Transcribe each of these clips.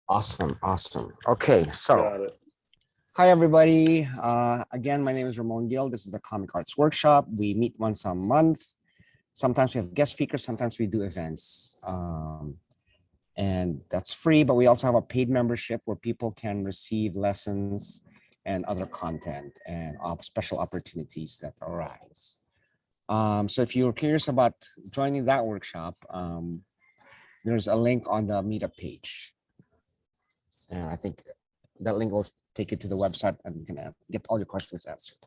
Awesome, awesome. Okay, so Got it. hi everybody. Again, my name is Ramon Gill. This is the Comic Arts Workshop. We meet once a month. Sometimes we have guest speakers. Sometimes we do events, and that's free. But we also have a paid membership where people can receive lessons and other content and special opportunities that arise. So if you're curious about joining that workshop, there's a link on the meetup page. And I think that link will take you to the website and you can get all your questions answered.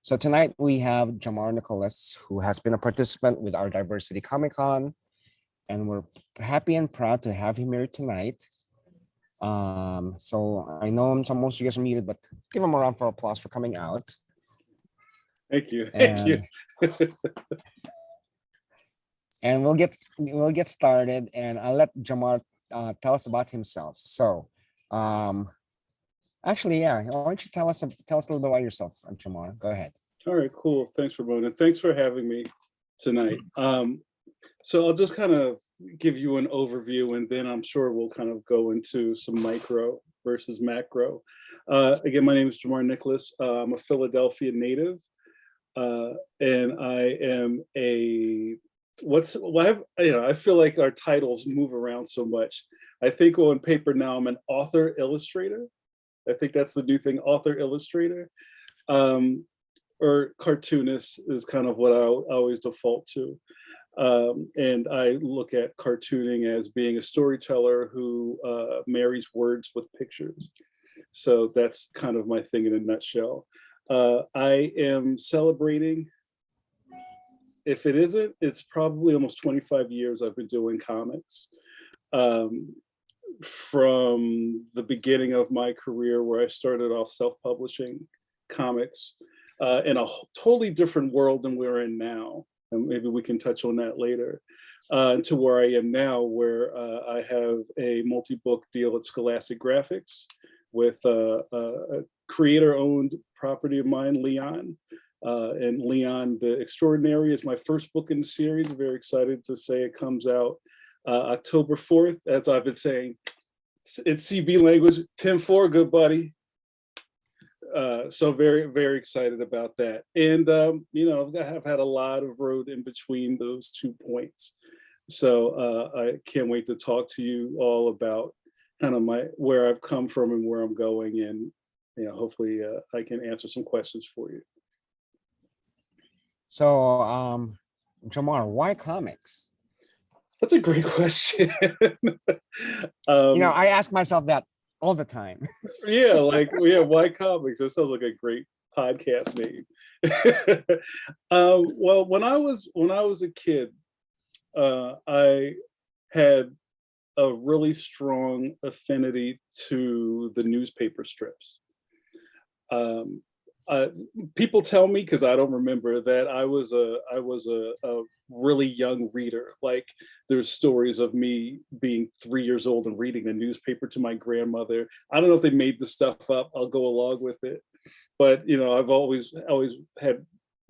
So tonight we have Jamar Nicholas, who has been a participant with our Diversity Comic Con, and we're happy and proud to have him here tonight. So I know some most of you guys are muted, but give him a round for applause for coming out. Thank you. Thank And you. and we'll get started, and I'll let Jamar tell us about himself. So, um, actually, yeah, why don't you tell us a little bit about yourself, Jamar? Go ahead. All right, cool. Thanks, Ramon. And thanks for having me tonight. So I'll just kind of give you an overview, and then I'm sure we'll kind of go into some micro versus macro. Again, my name is Jamar Nicholas. I'm a Philadelphia native, and I am a I feel like our titles move around so much. I think on paper now I'm an author illustrator. I think that's the new thing, author illustrator. Or cartoonist is kind of what I always default to. And I look at cartooning as being a storyteller who marries words with pictures. So that's kind of my thing in a nutshell. I am celebrating, if it isn't, it's probably almost 25 years I've been doing comics. From the beginning of my career, where I started off self-publishing comics in a totally different world than we're in now. And maybe we can touch on that later, to where I am now, where I have a multi-book deal at Scholastic Graphics with a creator-owned property of mine, Leon. And Leon the Extraordinary is my first book in the series. I'm very excited to say it comes out October 4th, as I've been saying. It's CB language, 10-4, good buddy. So very, very excited about that. And, I've had a lot of road in between those 2 points. So I can't wait to talk to you all about kind of where I've come from and where I'm going. And, hopefully I can answer some questions for you. So, Jamar, why comics? That's a great question. I ask myself that all the time. Yeah, why comics? That sounds like a great podcast name. Well, when I was a kid, I had a really strong affinity to the newspaper strips. Um, People tell me, because I don't remember, that I was a really young reader. Like, there's stories of me being 3 years old and reading a newspaper to my grandmother. I don't know if they made the stuff up. I'll go along with it, but I've always had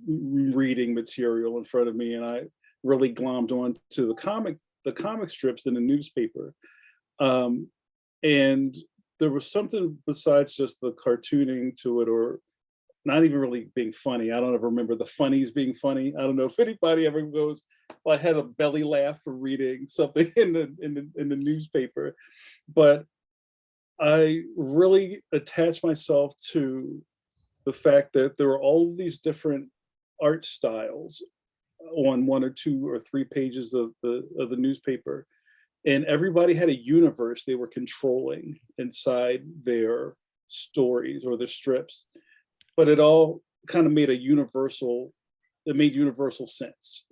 reading material in front of me, and I really glommed on to the comic strips in the newspaper. And there was something besides just the cartooning to it, or not even really being funny. I don't ever remember the funnies being funny. I don't know if anybody ever goes, well, I had a belly laugh for reading something in the newspaper, but I really attached myself to the fact that there were all of these different art styles on 1 or 2 or 3 pages of the newspaper, and everybody had a universe they were controlling inside their stories or their strips. But it all kind of made universal sense.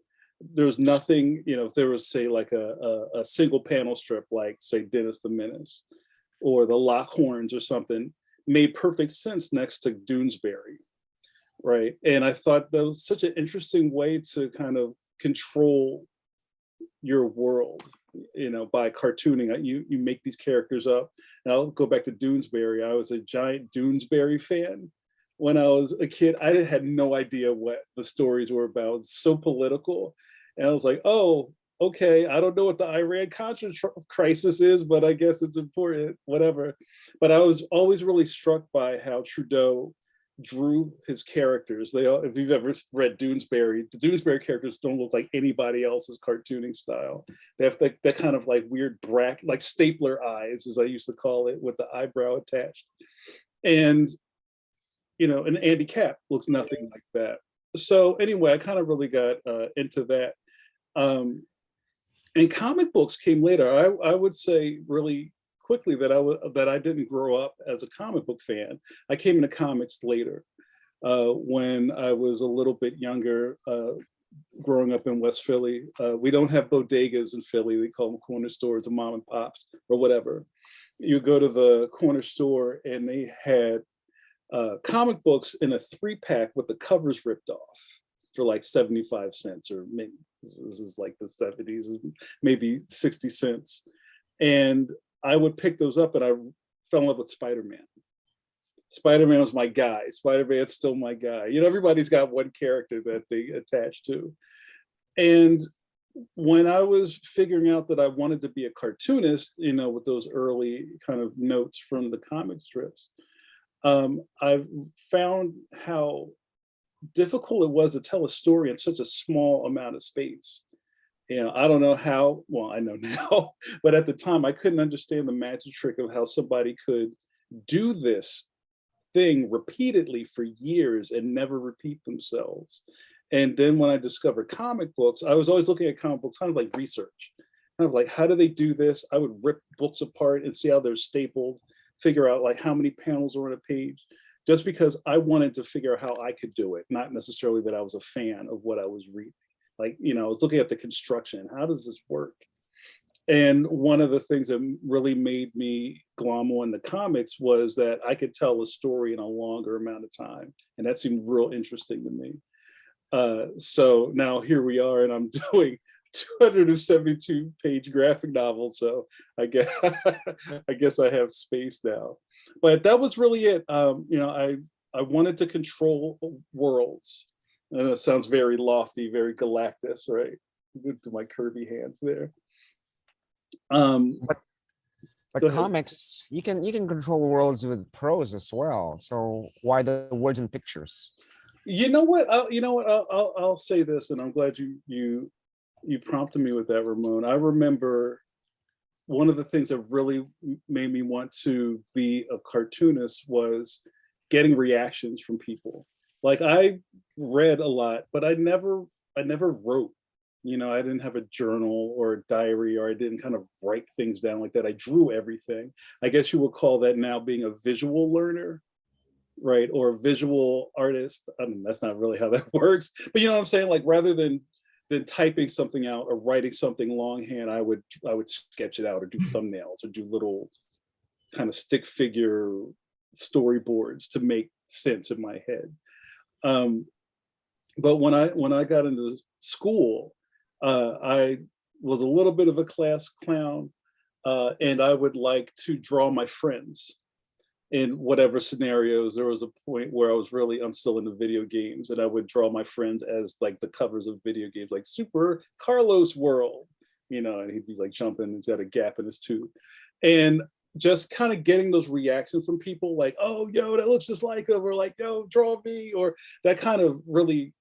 There was nothing, if there was, say, like a single panel strip, like, say, Dennis the Menace or the Lockhorns or something, made perfect sense next to Doonesbury, right? And I thought that was such an interesting way to kind of control your world, by cartooning. You make these characters up. And I'll go back to Doonesbury. I was a giant Doonesbury fan. When I was a kid, I had no idea what the stories were about. It's so political. And I was like, oh, okay, I don't know what the Iran-Contra crisis is, but I guess it's important, whatever. But I was always really struck by how Trudeau drew his characters. They all, if you've ever read Doonesbury, the Doonesbury characters don't look like anybody else's cartooning style. They have that kind of like weird bracket, like stapler eyes, as I used to call it, with the eyebrow attached. And, you know, and Andy Capp looks nothing like that. So anyway, I kind of really got into that. And comic books came later. I would say really quickly that I didn't grow up as a comic book fan. I came into comics later, when I was a little bit younger, growing up in West Philly. We don't have bodegas in Philly. We call them corner stores or mom and pops or whatever. You go to the corner store and they had comic books in a 3-pack with the covers ripped off for like 75 cents, or maybe this is like the 70s, maybe 60 cents. And I would pick those up and I fell in love with Spider-Man. Spider-Man was my guy. Spider-Man's still my guy. You know, everybody's got one character that they attach to. And when I was figuring out that I wanted to be a cartoonist, you know, with those early kind of notes from the comic strips, I've found how difficult it was to tell a story in such a small amount of space. You know, I don't know how, well, I know now, but at the time I couldn't understand the magic trick of how somebody could do this thing repeatedly for years and never repeat themselves. And then when I discovered comic books, I was always looking at comic books kind of like research, kind of like, how do they do this? I would rip books apart and see how they're stapled, figure out like how many panels are on a page, just because I wanted to figure out how I could do it, not necessarily that I was a fan of what I was reading. Like, you know, I was looking at the construction, how does this work? And one of the things that really made me glom on the comics was that I could tell a story in a longer amount of time. And that seemed real interesting to me. So now here we are, and I'm doing 272-page graphic novel. So I guess I guess I have space now. But that was really it. You know, I wanted to control worlds. And it sounds very lofty, very Galactus, right? To my Kirby hands there. But Go ahead. comics, you can control worlds with prose as well. So why the words and pictures? You know what? I'll say this, and I'm glad you prompted me with that, Ramon. I remember one of the things that really made me want to be a cartoonist was getting reactions from people. Like, I read a lot, but I never wrote. You know, I didn't have a journal or a diary, or I didn't kind of write things down like that. I drew everything. I guess you would call that now being a visual learner, right? Or a visual artist. I mean, that's not really how that works, but you know what I'm saying? Like, rather than typing something out or writing something longhand, I would sketch it out or do thumbnails or do little kind of stick figure storyboards to make sense in my head. But when I got into school, I was a little bit of a class clown, and I would like to draw my friends in whatever scenarios. There was a point where I'm still into video games, and I would draw my friends as like the covers of video games, like Super Carlos World, you know, and he'd be like jumping, he's got a gap in his tooth. And just kind of getting those reactions from people like, oh, yo, that looks just like him, or like, yo, draw me, or that kind of really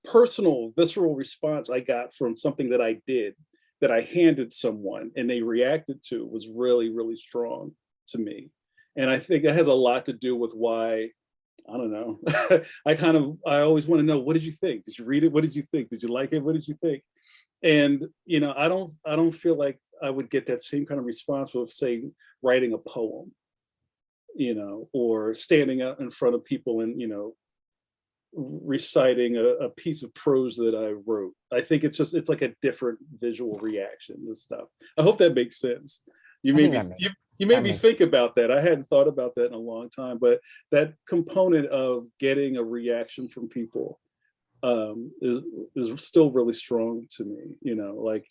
personal, visceral response I got from something that I did, that I handed someone and they reacted to, was really, really strong to me. And I think that has a lot to do with why, I don't know, I always want to know, what did you think? Did you read it? What did you think? Did you like it? What did you think? And, you know, I don't feel like I would get that same kind of response with, say, writing a poem, you know, or standing out in front of people and, you know, reciting a piece of prose that I wrote. I think it's like a different visual reaction and stuff. I hope that makes sense. You made me think about that. I hadn't thought about that in a long time, but that component of getting a reaction from people is still really strong to me. You know, like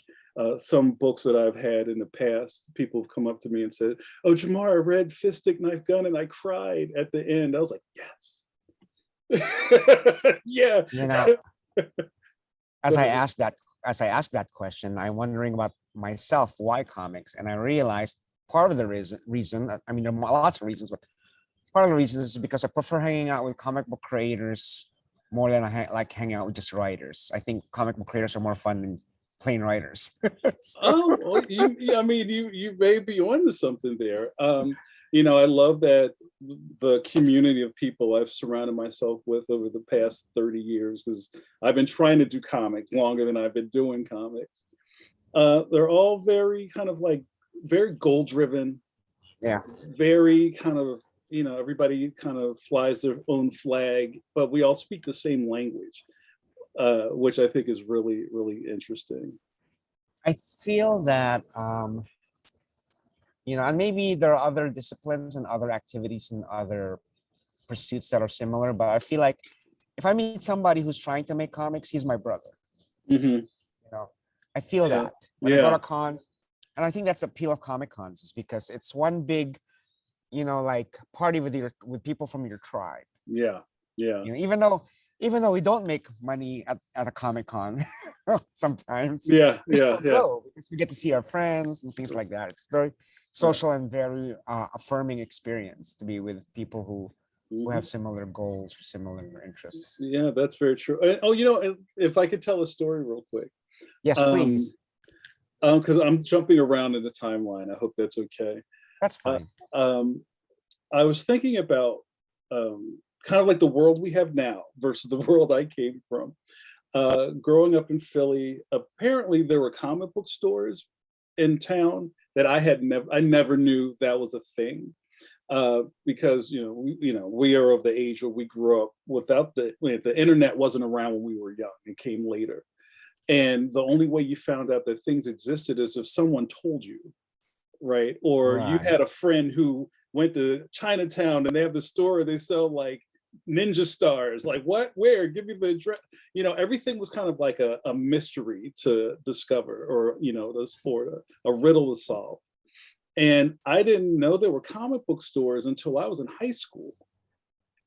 some books that I've had in the past, people have come up to me and said, "Oh, Jamar, I read Fist Stick Knife Gun and I cried at the end." I was like, yes. Yeah. You know, as I asked as I ask that question, I'm wondering about myself, why comics? And I realized part of the reason, I mean, there are lots of reasons, but part of the reason is because I prefer hanging out with comic book creators more than like hanging out with just writers. I think comic book creators are more fun than plain writers. So, Oh, well, I mean, you may be onto something there. I love that the community of people I've surrounded myself with over the past 30 years, because I've been trying to do comics longer than I've been doing comics. They're all very kind of like very goal driven, yeah. very kind of, everybody kind of flies their own flag, but we all speak the same language, which I think is really, really interesting. I feel that, and maybe there are other disciplines and other activities and other pursuits that are similar, but I feel like if I meet somebody who's trying to make comics, he's my brother. Hmm. You know, I feel Yeah. that when I go Yeah. to cons, and I think that's the appeal of comic cons is because it's one big, like party with people from your tribe. Yeah. Yeah. Even though we don't make money at a comic con sometimes, Yeah. we Yeah. still Yeah. go because we get to see our friends and things like that. It's very social and very affirming experience to be with people who have Mhm. similar goals or similar interests. Yeah, that's very true. Oh, if I could tell a story real quick, Yes, um, please. because I'm jumping around in the timeline. I hope that's okay. That's Uh, fine. um, I was thinking about kind of like the world we have now versus the world I came from. Growing up in Philly, apparently there were comic book stores in town that I never knew that was a thing. Because we are of the age where we grew up without the internet wasn't around when we were young. It came later, and the only way you found out that things existed is if someone told you, right? Or you Right. had a friend who went to Chinatown and they have the store, they sell like ninja stars. Like, what? Where? Give me the address. Everything was kind of like a mystery to discover, or or a riddle to solve. And I didn't know there were comic book stores until I was in high school.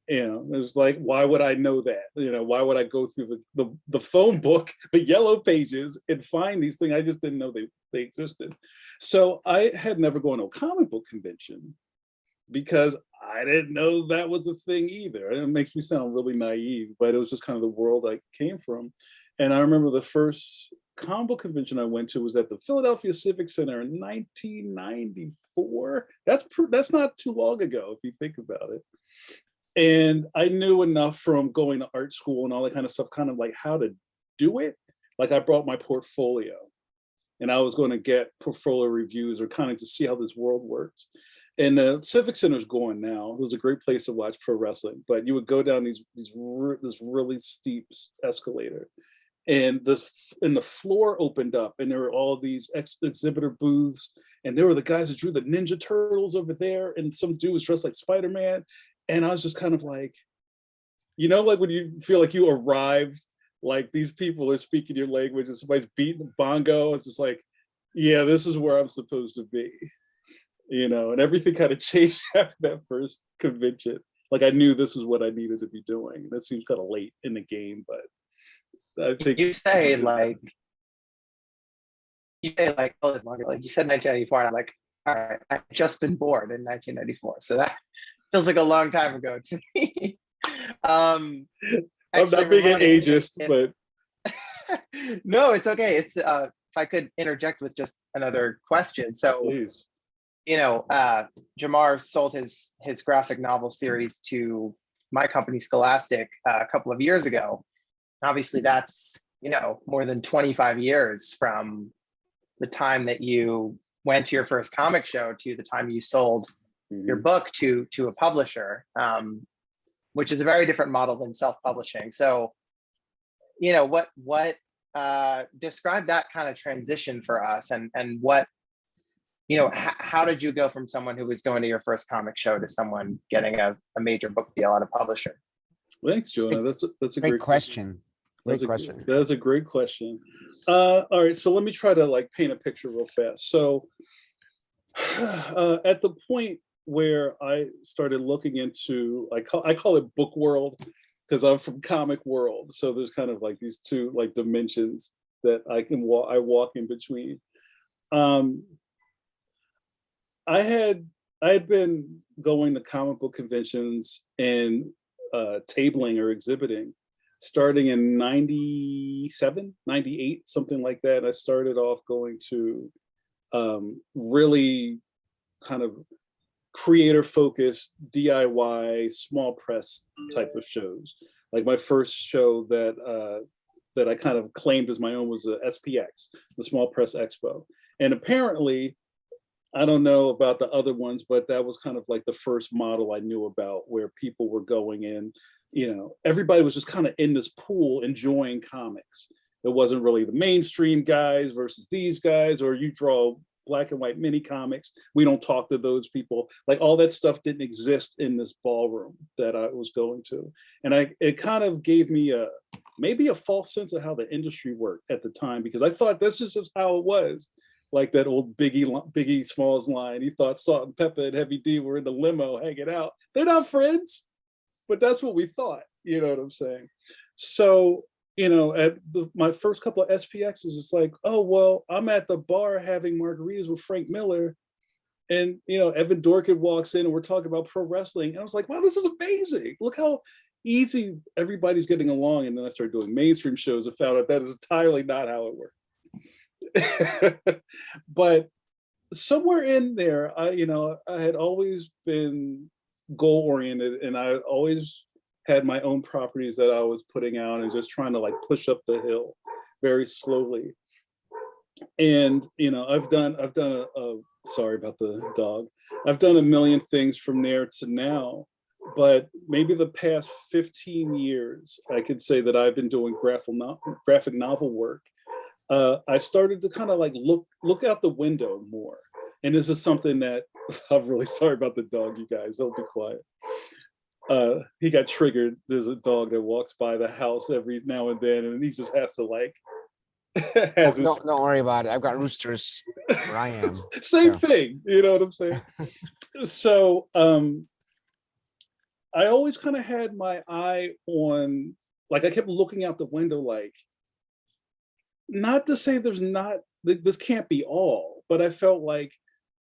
It was like, why would I know that? Why would I go through the phone book, the yellow pages, and find these things? I just didn't know they existed. So I had never gone to a comic book convention because I didn't know that was a thing either. And it makes me sound really naive, but it was just kind of the world I came from. And I remember the first comic book convention I went to was at the Philadelphia Civic Center in 1994. That's not too long ago if you think about it. And I knew enough from going to art school and all that kind of stuff, kind of like how to do it. Like I brought my portfolio and I was going to get portfolio reviews or kind of to see how this world works. And the Civic Center is going now. It was a great place to watch pro wrestling, but you would go down this really steep escalator, and the floor opened up, and there were all these exhibitor booths, and there were the guys that drew the Ninja Turtles over there, and some dude was dressed like Spider-Man, and I was just kind of like, like when you feel like you arrived, like these people are speaking your language, and somebody's beating the bongo. It's just like, yeah, this is where I'm supposed to be. And everything kind of changed after that first convention. Like I knew this is what I needed to be doing. That seems kind of late in the game, but I think oh, it's longer. Like you said 1994, and I'm like, all right, I've just been born in 1994, so that feels like a long time ago to me. I'm Actually, not being an Ramon, ageist, but no, it's okay. It's if I could interject with just another question. So, please. Jamar sold his graphic novel series to my company Scholastic a couple of years ago. Obviously, that's more than 25 years from the time that you went to your first comic show to the time you sold your book to a publisher, which is a very different model than self-publishing. So, what describe that kind of transition for us, and what how did you go from someone who was going to your first comic show to someone getting a major book deal at a publisher? Thanks, Jonah. That's a Great question. Great question. That's a great question. All right, so let me try to like paint a picture real fast. So at the point where I started looking into, I call it book world, because I'm from comic world. So there's kind of like these two like dimensions that I walk in between. Um, I had been going to comic book conventions and tabling or exhibiting starting in 97, 98, something like that. I started off going to really kind of creator focused DIY small press type of shows. Like my first show that I kind of claimed as my own was the SPX, the Small Press Expo. And apparently, I don't know about the other ones, but that was kind of like the first model I knew about where people were going in, everybody was just kind of in this pool enjoying comics. It wasn't really the mainstream guys versus these guys, or you draw black and white mini comics. We don't talk to those people. Like all that stuff didn't exist in this ballroom that I was going to. And it kind of gave me maybe a false sense of how the industry worked at the time, because I thought that's just how it was. Like that old Biggie Smalls line. He thought Salt and Pepper and Heavy D were in the limo hanging out. They're not friends, but that's what we thought. You know what I'm saying? So, at my first couple of SPXs, it's like, oh, well, I'm at the bar having margaritas with Frank Miller. And, Evan Dorkin walks in and we're talking about pro wrestling. And I was like, wow, this is amazing. Look how easy everybody's getting along. And then I started doing mainstream shows and found out that is entirely not how it worked. But somewhere in there, I had always been goal oriented, and I always had my own properties that I was putting out and just trying to like push up the hill very slowly. And I've done a sorry about the dog. I've done a million things from there to now, but maybe the past 15 years, I could say that I've been doing graphic novel work. I started to kind of like look out the window more. And this is something that I'm really sorry about the dog, you guys. Don't be quiet. He got triggered. There's a dog that walks by the house every now and then, and he just has to like Don't worry about it. I've got roosters where I am. Same thing, you know what I'm saying? So I always kind of had my eye on, like I kept looking out the window, like, not to say this can't be all, but I felt like,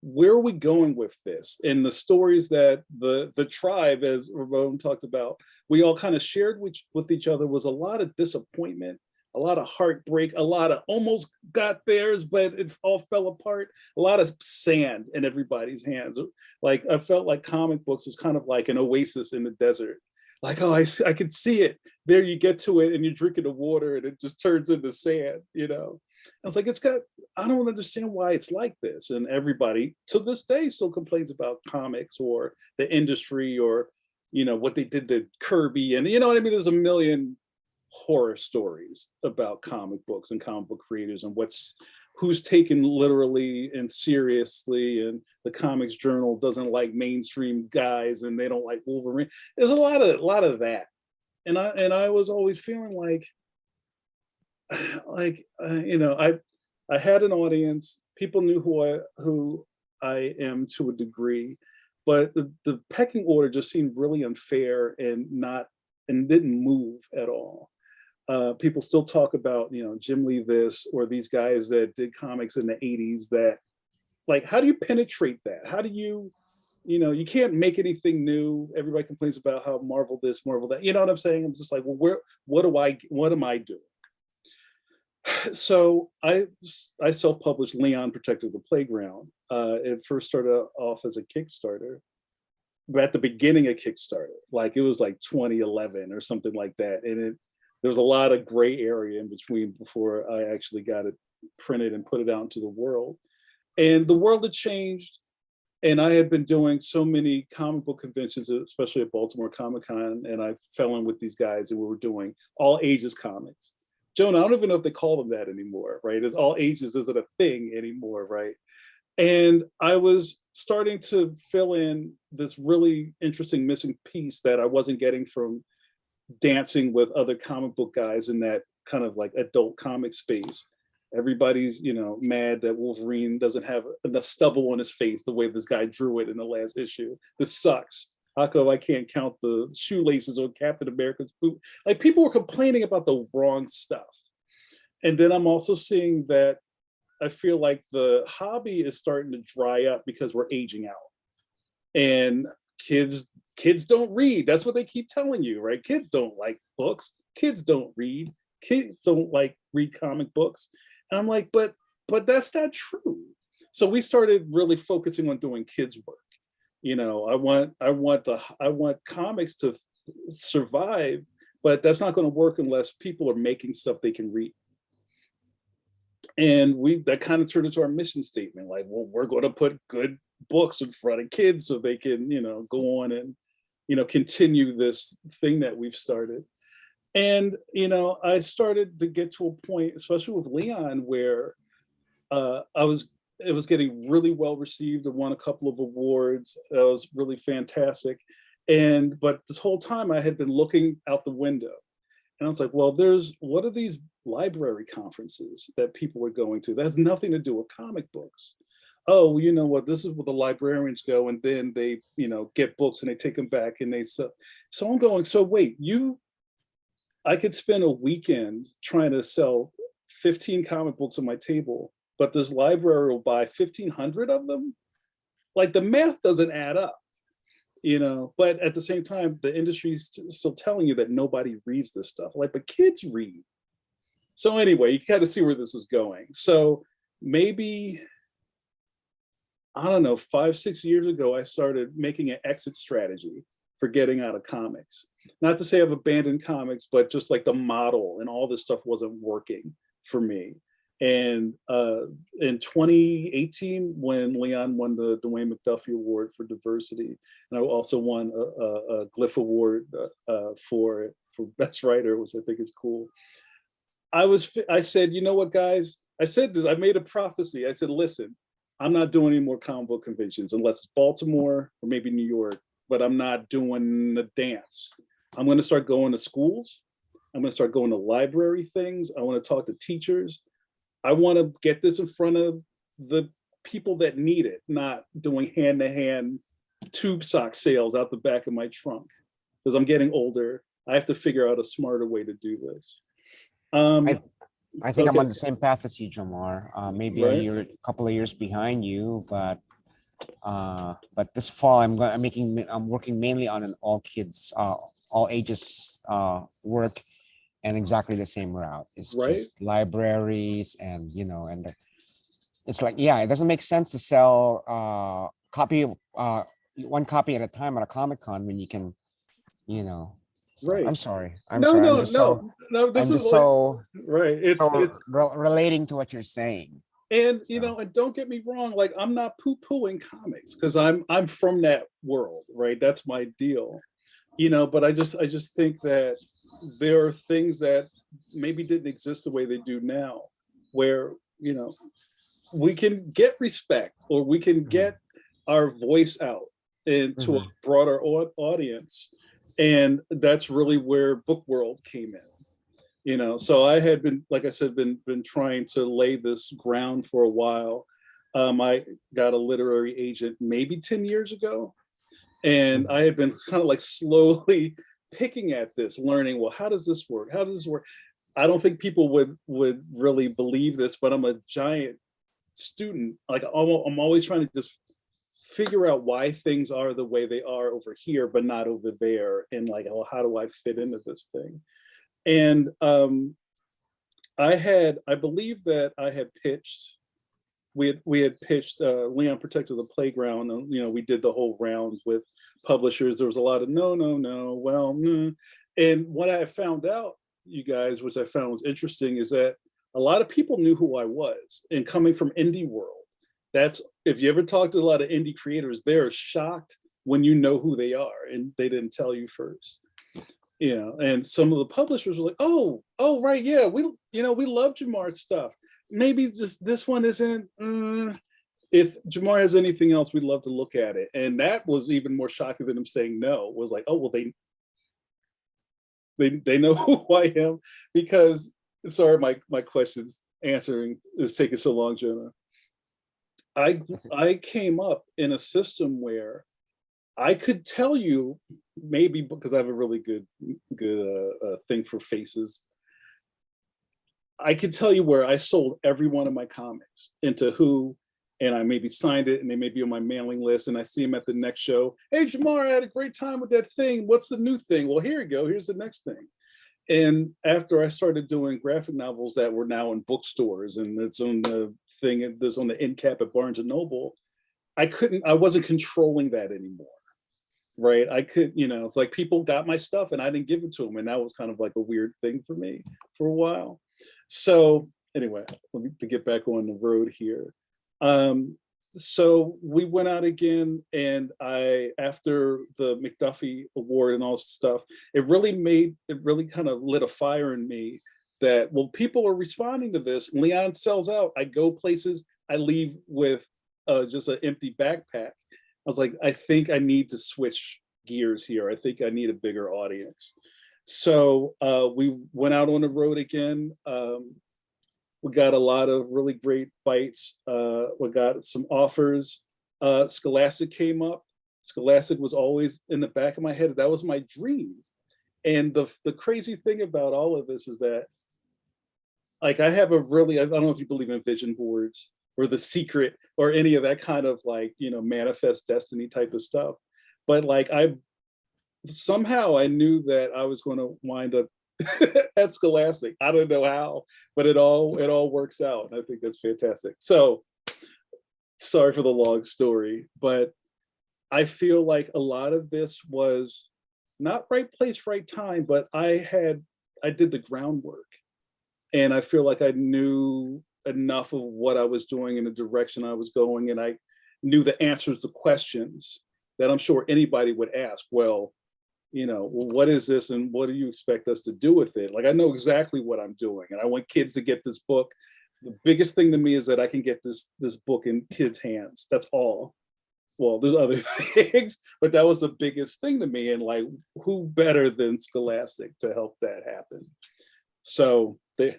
where are we going with this? And the stories that the tribe, as Ramon talked about, we all kind of shared with each other was a lot of disappointment, a lot of heartbreak, a lot of almost got theirs, but it all fell apart. A lot of sand in everybody's hands. Like I felt like comic books was kind of like an oasis in the desert. Like, oh, I could see it. There you get to it and you're drinking the water and it just turns into sand, I was like, I don't understand why it's like this. And everybody to this day still complains about comics or the industry or, what they did to Kirby. And you know what I mean? There's a million horror stories about comic books and comic book creators and who's taken literally and seriously, and the Comics Journal doesn't like mainstream guys and they don't like Wolverine. There's a lot of that. And I was always feeling like I had an audience. People knew who I am to a degree, but the pecking order just seemed really unfair and didn't move at all. People still talk about Jim Lee this or these guys that did comics in the 80s that, like, how do you penetrate that? How do you you can't make anything new. Everybody complains about how Marvel this, Marvel that. You know what I'm saying? I'm just like, well, what am I doing? So I self-published Leon Protector of the Playground. It first started off as a Kickstarter, but at the beginning of Kickstarter, like it was like 2011 or something like that. And there was a lot of gray area in between before I actually got it printed and put it out into the world. And the world had changed. And I had been doing so many comic book conventions, especially at Baltimore Comic-Con, and I fell in with these guys and we were doing all ages comics. Jonah, I don't even know if they call them that anymore, right? It's all ages isn't a thing anymore, right? And I was starting to fill in this really interesting missing piece that I wasn't getting from dancing with other comic book guys in that kind of like adult comic space. Everybody's, mad that Wolverine doesn't have enough stubble on his face the way this guy drew it in the last issue. This sucks. How come I can't count the shoelaces on Captain America's boot? Like, people were complaining about the wrong stuff. And then I'm also seeing that I feel like the hobby is starting to dry up because we're aging out. And kids don't read. That's what they keep telling you, right? Kids don't like books. Kids don't read. Kids don't like read comic books. And I'm like, but that's not true. So we started really focusing on doing kids work. You know, I want comics to survive, but that's not going to work unless people are making stuff they can read. And that kind of turned into our mission statement, like, well, we're going to put good books in front of kids so they can, you know, go on and, you know, continue this thing that we've started. And, you know, I started to get to a point, especially with Leon, where it was getting really well received. It won a couple of awards. It was really fantastic. But this whole time I had been looking out the window, and I was like, well, what are these library conferences that people are going to? That has nothing to do with comic books. Oh, well, you know what? This is where the librarians go, and then they, you know, get books and they take them back and they sell. So I'm going, so wait, I could spend a weekend trying to sell 15 comic books on my table, but this library will buy 1,500 of them? Like, the math doesn't add up, you know? But at the same time, the industry's still telling you that nobody reads this stuff. Like, but kids read. So anyway, you kind of see where this is going. So maybe, I don't know, 5-6 years ago, I started making an exit strategy for getting out of comics. Not to say I've abandoned comics, but just like the model and all this stuff wasn't working for me. And in 2018, when Leon won the Dwayne McDuffie Award for Diversity, and I also won a Glyph Award for Best Writer, which I think is cool. I said, you know what, guys? I said this, I made a prophecy. I said, listen, I'm not doing any more comic book conventions unless it's Baltimore or maybe New York, but I'm not doing the dance. I'm going to start going to schools. I'm going to start going to library things. I want to talk to teachers. I want to get this in front of the people that need it, not doing hand-to-hand tube sock sales out the back of my trunk. Because I'm getting older, I have to figure out a smarter way to do this. I think I'm Okay. on the same path as you, Jamar. Maybe Right. a couple of years behind you, but this fall I'm working mainly on an all kids, all ages work, and exactly the same route. It's Right. just libraries, and you know, it's like, yeah, it doesn't make sense to sell one copy at a time at a Comic-Con when you can, you know. So, Right. I'm sorry. No, no, no. This I'm is just like, so right. It's relating to what you're saying. and you So, know, and don't get me wrong, like, I'm not poo-pooing comics because I'm from that world, right? That's my deal. You know, but I just think that there are things that maybe didn't exist the way they do now, where, you know, we can get respect, or we can get our voice out into a mhm. broader audience. And that's really where Book World came in. You know, so I had been, like I said, been trying to lay this ground for a while. I got a literary agent maybe 10 years ago, and I had been kind of like slowly picking at this, learning, well, how does this work? How does this work? I don't think people would really believe this, but I'm a giant student. Like, I'm always trying to just figure out why things are the way they are over here, but not over there. And like, oh, how do I fit into this thing? And I believe that I had pitched, we had pitched Leon Protected the Playground, and you know, we did the whole round with publishers. There was a lot of no, well, and what I found out, you guys, which I found was interesting, is that a lot of people knew who I was. And coming from indie world, that's, if you ever talk to a lot of indie creators, they're shocked when you know who they are and they didn't tell you first. You know, and some of the publishers were like, oh, right, yeah, we love Jamar's stuff. Maybe just this one isn't. If Jamar has anything else, we'd love to look at it. And that was even more shocking than him saying no. Was like, oh, well, they know who I am. Because, sorry, my questions answering is taking so long, Jonah. I came up in a system where I could tell you, maybe because I have a really good thing for faces. I could tell you where I sold every one of my comics into who, and I maybe signed it and they may be on my mailing list, and I see them at the next show. Hey, Jamar, I had a great time with that thing. What's the new thing? Well, here you go. Here's the next thing. And after I started doing graphic novels that were now in bookstores, and it's on the thing, there's on the end cap at Barnes and Noble, I wasn't controlling that anymore. Right. I could, it's like people got my stuff and I didn't give it to them. And that was kind of like a weird thing for me for a while. So anyway, to get back on the road here. So we went out again, and after the McDuffie Award and all this stuff, it really kind of lit a fire in me that, well, people are responding to this. Leon sells out. I go places, I leave with just an empty backpack. I was like, I think I need to switch gears here. I think I need a bigger audience. So we went out on the road again. We got a lot of really great bites. We got some offers. Scholastic came up. Scholastic was always in the back of my head. That was my dream. And the crazy thing about all of this is that, like, I don't know if you believe in vision boards or The Secret or any of that kind of like, manifest destiny type of stuff. But like, somehow I knew that I was going to wind up at Scholastic. I don't know how, but it all works out. And I think that's fantastic. So sorry for the long story, but I feel like a lot of this was not right place, right time, but I did the groundwork, and I feel like I knew enough of what I was doing and the direction I was going, and I knew the answers to questions that I'm sure anybody would ask. Well, what is this, and what do you expect us to do with it? Like, I know exactly what I'm doing, and I want kids to get this book. The biggest thing to me is that I can get this book in kids' hands. That's all. Well, there's other things, but that was the biggest thing to me. And like, who better than Scholastic to help that happen? So there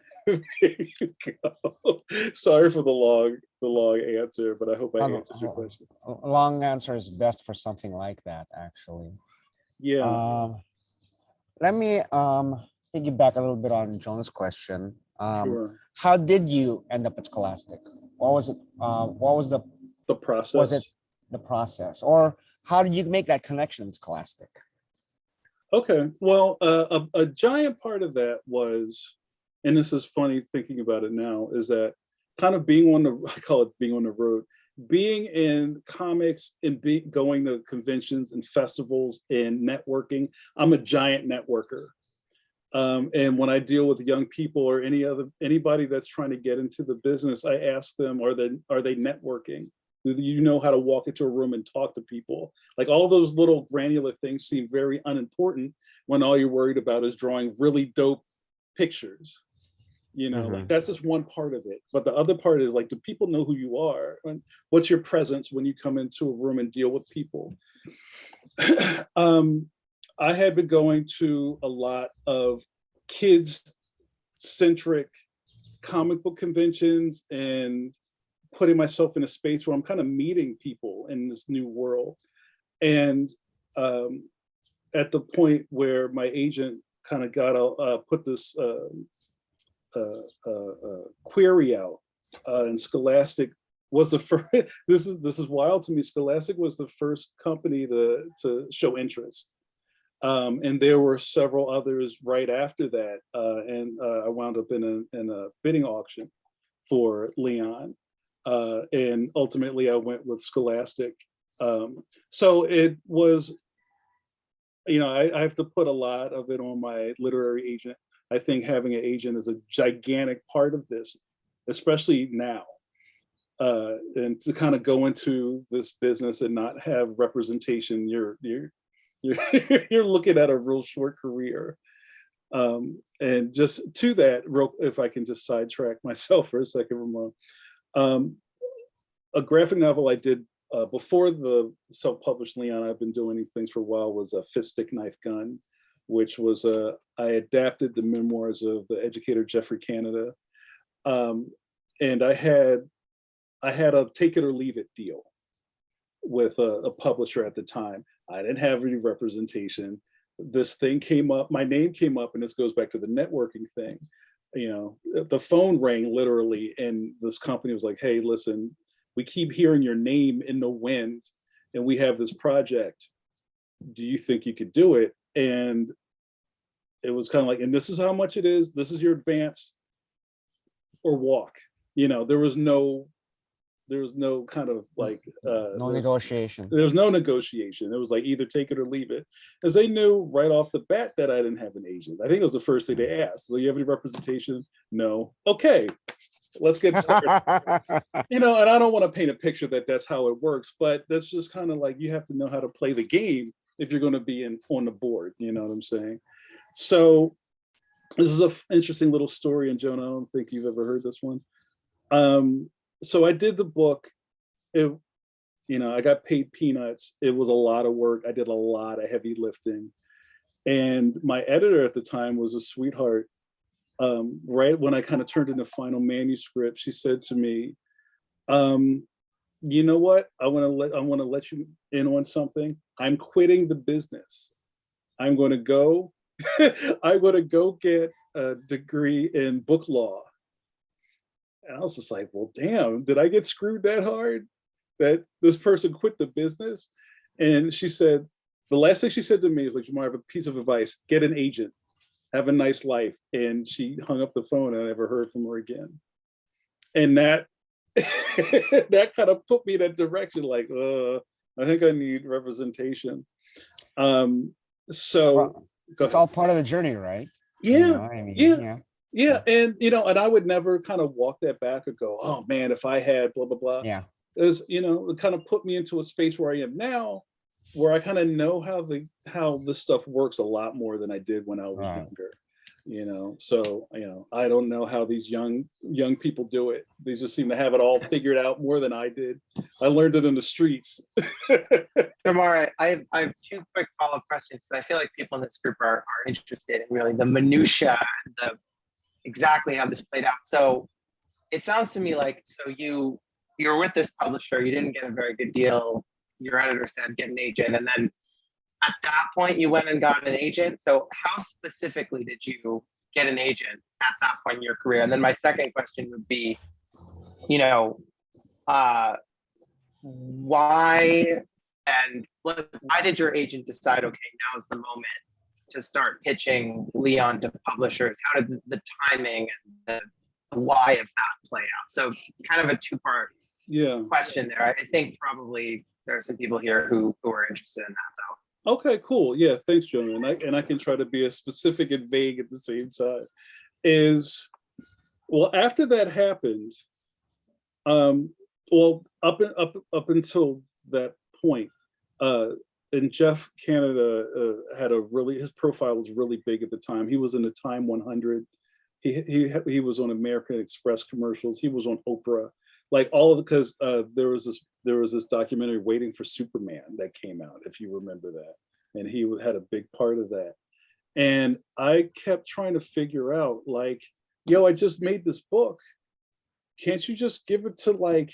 you go. Sorry for the long answer, but I hope I answered your question. A long answer is best for something like that, actually. Yeah. Let me piggyback a little bit on John's question. Sure. How did you end up at Scholastic? What was it? What was the process? Was it the process, or how did you make that connection with Scholastic? Okay, well, a giant part of that was, and this is funny thinking about it now, is that kind of I call it being on the road, being in comics and going to conventions and festivals and networking. I'm a giant networker. And when I deal with young people or anybody that's trying to get into the business, I ask them, are they networking? Do you know how to walk into a room and talk to people? Like, all those little granular things seem very unimportant when all you're worried about is drawing really dope pictures. Like, that's just one part of it. But the other part is, like, do people know who you are? And what's your presence when you come into a room and deal with people? I had been going to a lot of kids-centric comic book conventions and putting myself in a space where I'm kind of meeting people in this new world. And at the point where my agent kind of put this query out, and Scholastic was the first. This is wild to me. Scholastic was the first company to show interest. And there were several others right after that. And I wound up in a bidding auction for Leon. And ultimately I went with Scholastic. So it was, I have to put a lot of it on my literary agent. I think having an agent is a gigantic part of this, especially now. And to kind of go into this business and not have representation, you're looking at a real short career. And just to that, if I can just sidetrack myself for a second, Ramon. A graphic novel I did before the self-published Leon, I've been doing these things for a while, was a Fist, Stick, Knife, Gun, which was I adapted the memoirs of the educator Geoffrey Canada. And I had a take it or leave it deal with a publisher at the time. I didn't have any representation. This thing came up, my name came up, and this goes back to the networking thing. the phone rang literally, and this company was like, hey, listen, we keep hearing your name in the wind, and we have this project. Do you think you could do it? And it was kind of like, and this is how much it is. This is your advance, or walk. There was no kind of like No negotiation. there was no negotiation. It was like either take it or leave it, because they knew right off the bat that I didn't have an agent. I think it was the first thing they asked. So, you have any representation? No. Okay, let's get started. And I don't want to paint a picture that that's how it works, but that's just kind of like, you have to know how to play the game if you're going to be on the board. You know what I'm saying? So this is an interesting little story, and Jonah, I don't think you've ever heard this one. So I did the book. I got paid peanuts. It was a lot of work. I did a lot of heavy lifting. And my editor at the time was a sweetheart. Right when I kind of turned in the final manuscript, she said to me, you know what? I want to let you in on something. I'm quitting the business. I'm going to go get a degree in book law. And I was just like, well, damn, did I get screwed that hard that this person quit the business? And she said, the last thing she said to me is like, Jamar, I have a piece of advice: get an agent, have a nice life. And she hung up the phone, and I never heard from her again. And that that kind of put me in that direction, like, I think I need representation. Well, it's all part of the journey, right? Yeah, Yeah. yeah. And and I would never kind of walk that back and go, oh man, if I had blah blah blah. Yeah. It kind of put me into a space where I am now, where I kind of know how this stuff works a lot more than I did when I was younger. So I don't know how these young people do it. They just seem to have it all figured out more than I did. I learned it in the streets. Jamar, I have two quick follow-up questions. I feel like people in this group are interested in really the minutia, exactly how this played out. So it sounds to me like, you were with this publisher, you didn't get a very good deal. Your editor said get an agent, and then at that point you went and got an agent. So how specifically did you get an agent at that point in your career? And then my second question would be, why did your agent decide, okay, now's the moment to start pitching Leon to publishers? How did the timing and the why of that play out? So kind of a two-part question there. I think probably there are some people here who are interested in that, though. Okay, cool. Yeah, thanks, Jonah. And I can try to be as specific and vague at the same time. After that happened, up until that point, and Jeff Canada his profile was really big at the time. He was in the Time 100. He was on American Express commercials. He was on Oprah. Like all of it, because there was this documentary, Waiting for Superman, that came out, if you remember that, and he had a big part of that. And I kept trying to figure out, like, I just made this book. Can't you just give it to, like,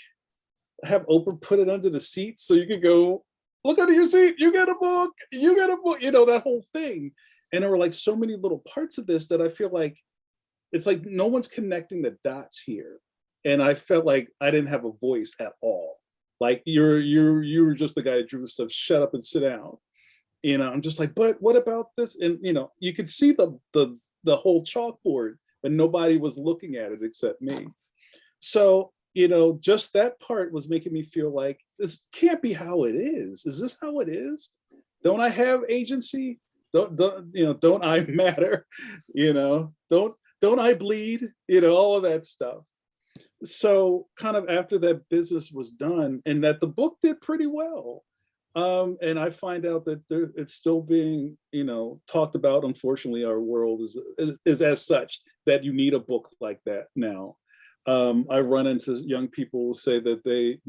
have Oprah put it under the seat so you could go look under your seat? You get a book. You get a book. That whole thing. And there were like so many little parts of this that I feel like it's like no one's connecting the dots here. And I felt like I didn't have a voice at all. Like you were just the guy that drew the stuff. Shut up and sit down. I'm just like, but what about this? And you could see the whole chalkboard, but nobody was looking at it except me. So just that part was making me feel like this can't be how it is. Is this how it is? Don't I have agency? Don't I matter? Don't I bleed? All of that stuff. So kind of after that business was done, and that the book did pretty well, and I find out that it's still being talked about. Unfortunately, our world is as such that you need a book like that now. I run into young people who say that they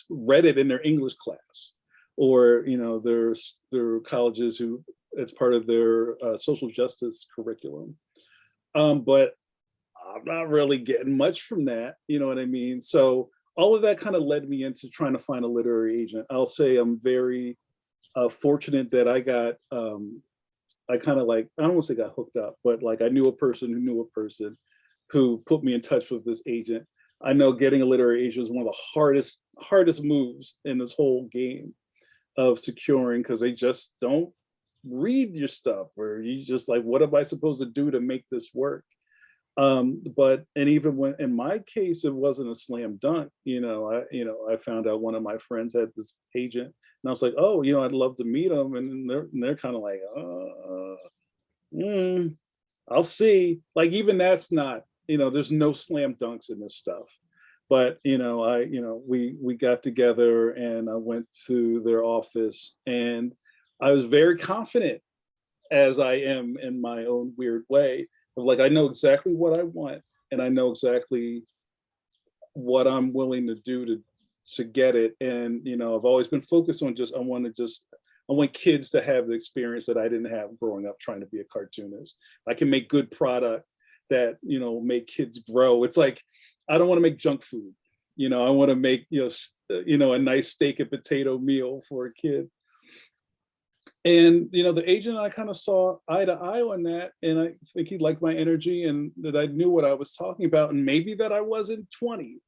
read it in their English class, or there are colleges who it's part of their social justice curriculum, but I'm not really getting much from that. You know what I mean? So all of that kind of led me into trying to find a literary agent. I'll say I'm very fortunate that I got, I kind of like, I don't want to say got hooked up, but like I knew a person who knew a person. who put me in touch with this agent. I know getting a literary agent is one of the hardest moves in this whole game of securing, because they just don't read your stuff, or you just like, what am I supposed to do to make this work? But and even when in my case it wasn't a slam dunk, I found out one of my friends had this agent, and I was like, oh, I'd love to meet him, and they're kind of like, I'll see. Like, even that's not, there's no slam dunks in this stuff. But we got together, and I went to their office, and I was very confident, as I am in my own weird way, of like, I know exactly what I want, and I know exactly what I'm willing to do to get it. And I've always been focused on I want kids to have the experience that I didn't have growing up trying to be a cartoonist. I can make good product that make kids grow. It's like, I don't want to make junk food. I want to make a nice steak and potato meal for a kid. And the agent and I kind of saw eye to eye on that, and I think he liked my energy and that I knew what I was talking about, and maybe that I wasn't 20.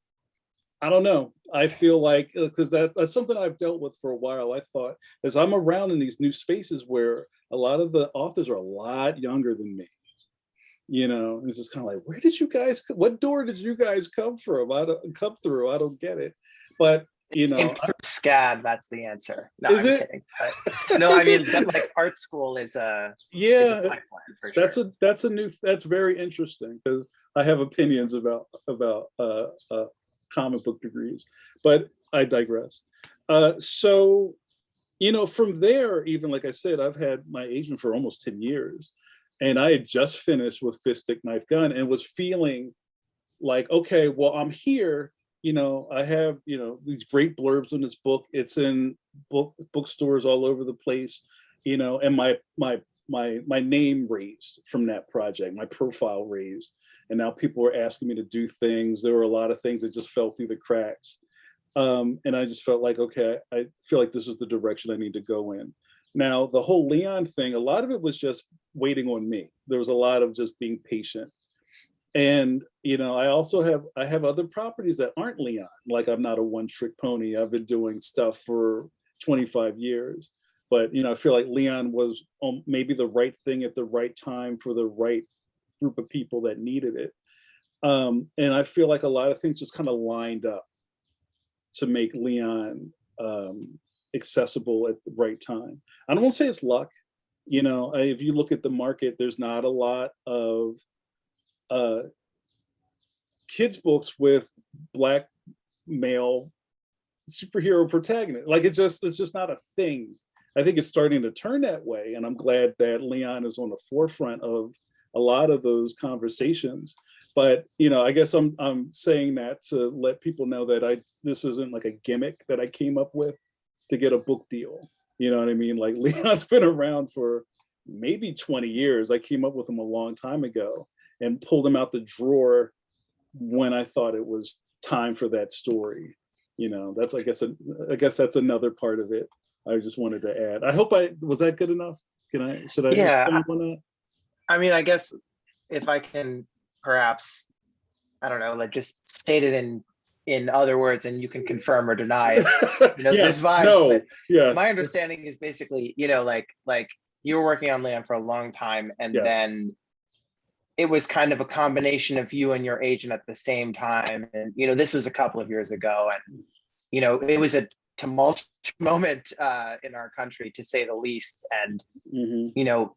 I don't know. I feel like, because that's something I've dealt with for a while. I thought, as I'm around in these new spaces where a lot of the authors are a lot younger than me, it's just kind of like, what door did you guys come from? I don't get it. But Through SCAD, that's the answer. No, is I'm it? kidding. But, no, I mean, like, art school is a pipeline for sure. That's very interesting, because I have opinions about comic book degrees, but I digress. So from there, even like I said, I've had my agent for almost 10 years, and I had just finished with Fist, Stick, Knife, Gun, and was feeling like, okay, well, I'm here. I have, these great blurbs in this book. It's in bookstores all over the place, and my name raised from that project, my profile raised. And now people were asking me to do things. There were a lot of things that just fell through the cracks. And I just felt like, okay, I feel like this is the direction I need to go in. Now, the whole Leon thing, a lot of it was just waiting on me. There was a lot of just being patient. And I have other properties that aren't Leon. Like, I'm not a one-trick pony. I've been doing stuff for 25 years. But I feel like Leon was maybe the right thing at the right time for the right group of people that needed it. And I feel like a lot of things just kind of lined up to make Leon accessible at the right time. I don't want to say it's luck. If you look at the market, there's not a lot of kids books with Black male superhero protagonist. Like, it's just not a thing. I think it's starting to turn that way, and I'm glad that Leon is on the forefront of a lot of those conversations. But I guess I'm saying that to let people know that this isn't like a gimmick that I came up with to get a book deal. You know what I mean? Like, Leon's been around for maybe 20 years. I came up with him a long time ago and pulled him out the drawer when I thought it was time for that story. That's, I guess that's another part of it. I just wanted to add. I hope was that good enough? Should I expand on that? I mean, I guess if I can perhaps, I don't know, like, just state it in other words, and you can confirm or deny it. Yes, this vibes, no, but yes. My understanding is basically, like you were working on Leon for a long time, and Yes. then it was kind of a combination of you and your agent at the same time. And, this was a couple of years ago, and, it was a tumultuous moment in our country, to say the least. And,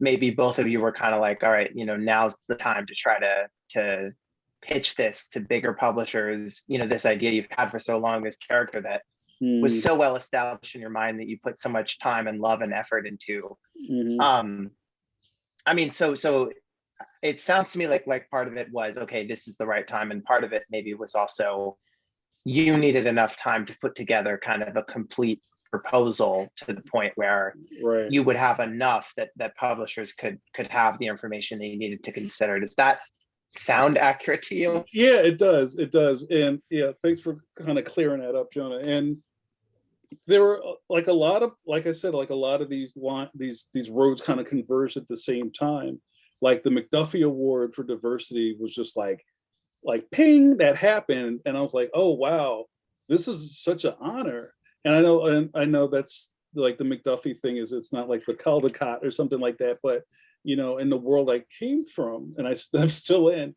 maybe both of you were kind of like, all right, now's the time to try to pitch this to bigger publishers, this idea you've had for so long, this character that was so well established in your mind that you put so much time and love and effort into. I mean, so it sounds to me like part of it was, okay, this is the right time, and part of it maybe was also you needed enough time to put together kind of a complete proposal to the point where you would have enough that publishers could have the information they needed to consider. Does that sound accurate to you? Yeah, it does. And yeah, thanks for kind of clearing that up, Jonah. And there were like I said, a lot of these roads kind of converged at the same time. Like, the McDuffie Award for diversity was just like like ping, that happened. And I was like, oh, wow, this is such an honor. And I know that's like the McDuffie thing is it's not like the Caldecott or something like that, but you know, in the world I came from and I'm still in,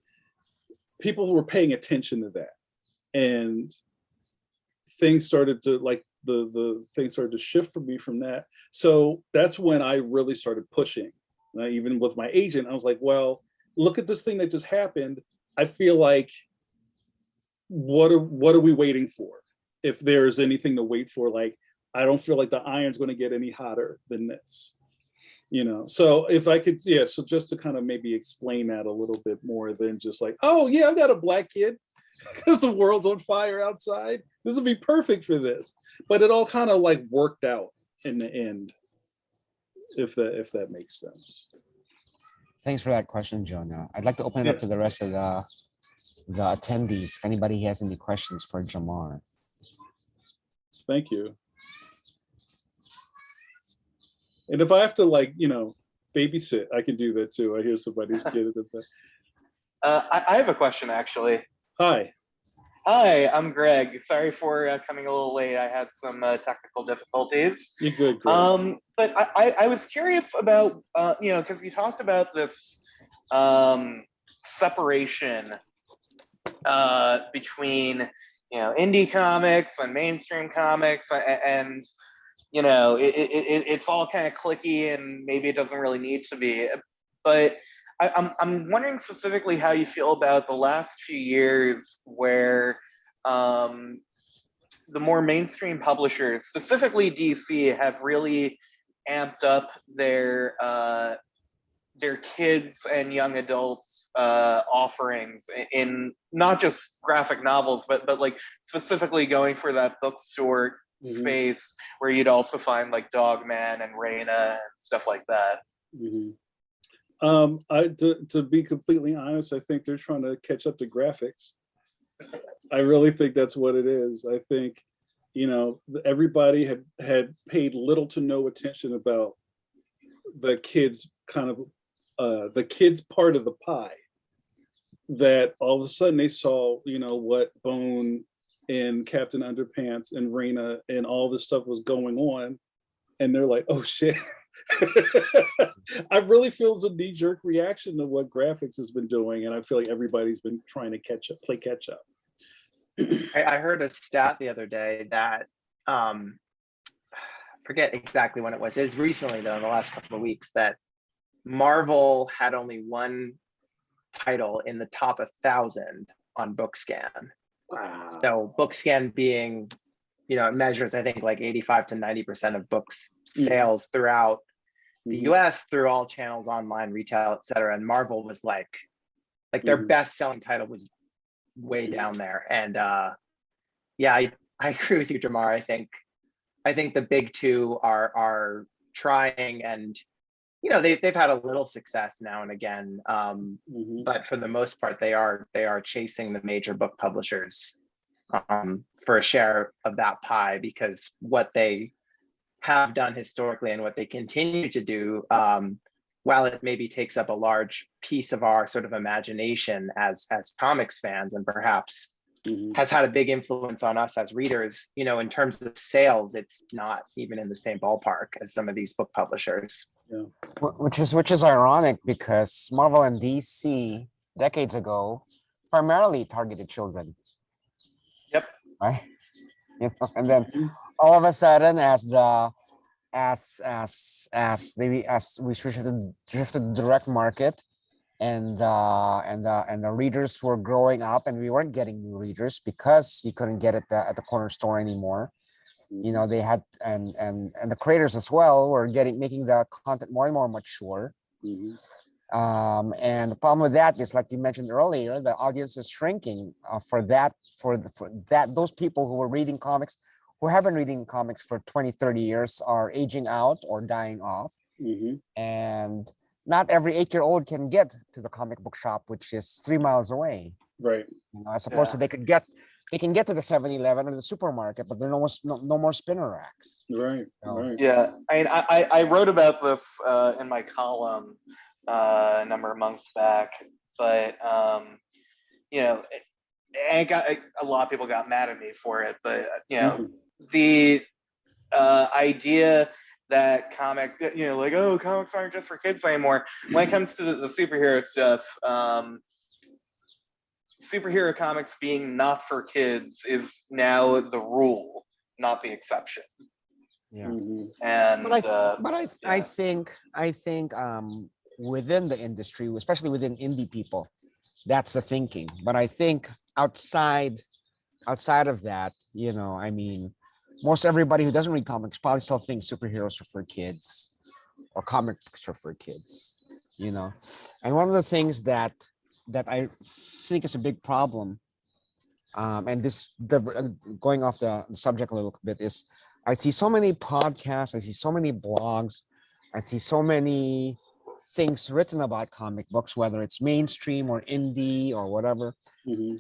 people were paying attention to that. And things started to like the things started to shift for me from that. So that's when I really started pushing. Even with my agent, I was like, well, look at this thing that just happened. I feel like what are we waiting for? If there's anything to wait for, like I don't feel like the iron's going to get any hotter than this. You know, so if I could, yeah, so just to kind of maybe explain that a little bit more than just like, oh yeah, I've got a black kid because the world's on fire outside. This would be perfect for this. But it all kind of like worked out in the end, if that makes sense. Thanks for that question, Jonah. I'd like to open it up to the rest of the attendees. If anybody has any questions for Jamar. Thank you. And if I have to, like, you know, babysit, I can do that too. I hear somebody's kid. I have a question, actually. Hi. Hi, I'm Greg. Sorry for coming a little late. I had some technical difficulties. You're good, Greg. But I was curious about, you know, because you talked about this separation between, you know, indie comics and mainstream comics, and you know, it's all kind of clicky, and maybe it doesn't really need to be. But I'm wondering specifically how you feel about the last few years, where the more mainstream publishers, specifically DC, have really amped up their kids and young adults offerings in not just graphic novels, but like specifically going for that bookstore space where you'd also find like Dogman and Raina and stuff like that. To be completely honest, I think they're trying to catch up to graphics. I really think that's what it is. I think, you know, everybody had paid little to no attention about the kids kind of the kids part of the pie, that all of a sudden they saw, you know, what Bone and Captain Underpants and Raina and all this stuff was going on, and they're like, oh shit. I really feel it's a knee-jerk reaction to what graphics has been doing, and I feel like everybody's been trying to play catch up. I heard a stat the other day that forget exactly when it was. It was recently, though, in the last couple of weeks, that Marvel had only one title in the top 1,000 on BookScan. Wow. So BookScan being, you know, it measures, I think, like 85 to 90% of books sales throughout the US, through all channels, online, retail, etc. And Marvel was like their best-selling title was way down there. And yeah, I agree with you, Jamar. I think the big two are trying, and you know, they've had a little success now and again, but for the most part, they are chasing the major book publishers for a share of that pie, because what they have done historically and what they continue to do, while it maybe takes up a large piece of our sort of imagination as comics fans, and perhaps has had a big influence on us as readers, you know, in terms of sales, it's not even in the same ballpark as some of these book publishers. Yeah. Which is ironic, because Marvel and DC decades ago primarily targeted children. Yep. Right. You know, and then all of a sudden, as we switched to the direct market, and the readers were growing up, and we weren't getting new readers because you couldn't get it at the corner store anymore. You know, they had, and the creators as well were making the content more and more mature. And the problem with that is, like you mentioned earlier, the audience is shrinking for those people who were reading comics, who have been reading comics for 20, 30 years, are aging out or dying off. And not every 8-year-old can get to the comic book shop, which is 3 miles away. Right. You know, as opposed to they can get to the 7-Eleven or the supermarket, but there are no more spinner racks. Right. So, Right. Yeah, I wrote about this in my column a number of months back, but you know, and a lot of people got mad at me for it, but you know, Mhm. the idea that like, oh, comics aren't just for kids anymore. When it comes to the superhero stuff, superhero comics being not for kids is now the rule, not the exception. Yeah. Mhm. And I think within the industry, especially within indie people, that's the thinking. But I think outside of that, I mean, most everybody who doesn't read comics probably still thinks superheroes are for kids or comics are for kids, you know. And one of the things that I think is a big problem, and going off the subject a little bit, is I see so many podcasts, I see so many blogs, I see so many things written about comic books, whether it's mainstream or indie or whatever. Mhm.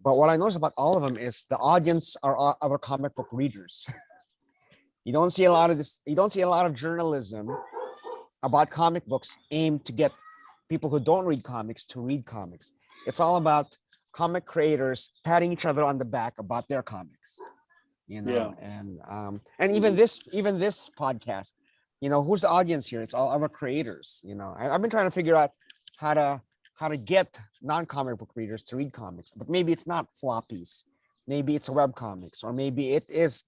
But what I notice about all of them is the audience are other comic book readers. You don't see a lot of this. You don't see a lot of journalism about comic books aimed to get people who don't read comics to read comics. It's all about comic creators patting each other on the back about their comics, Yeah. and even this podcast, who's the audience here? It's all our creators. I've been trying to figure out how to get non-comic book readers to read comics, but maybe it's not floppies, maybe it's web comics, or maybe it is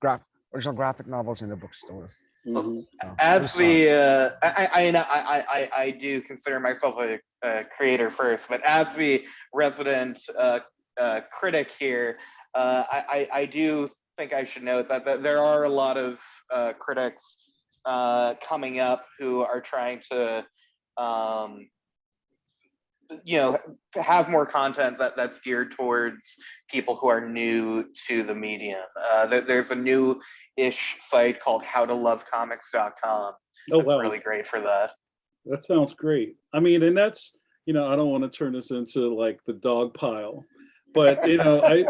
original graphic novels in the bookstore. Mhm. as the I do consider myself a creator first, but as the resident critic here, I do think I should note that there are a lot of critics coming up who are trying to um, have more content that's geared towards people who are new to the medium. There's a new-ish site called howtolovecomics.com Oh that's wow, really great for that. that sounds great. I mean, and that's I don't want to turn this into like the dog pile, but I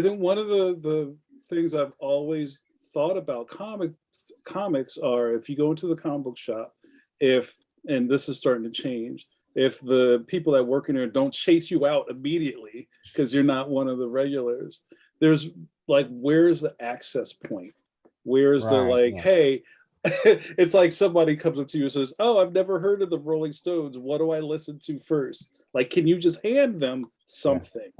think one of the things I've always thought about comics are, if you go into the comic book shop, if and this is starting to change, if the people that work in there don't chase you out immediately because you're not one of the regulars, there's like, where's the access point? Where's the Right. like, Yeah. hey, it's like somebody comes up to you and says, "Oh, I've never heard of the Rolling Stones. What do I listen to first?" Like, can you just hand them Yeah. something?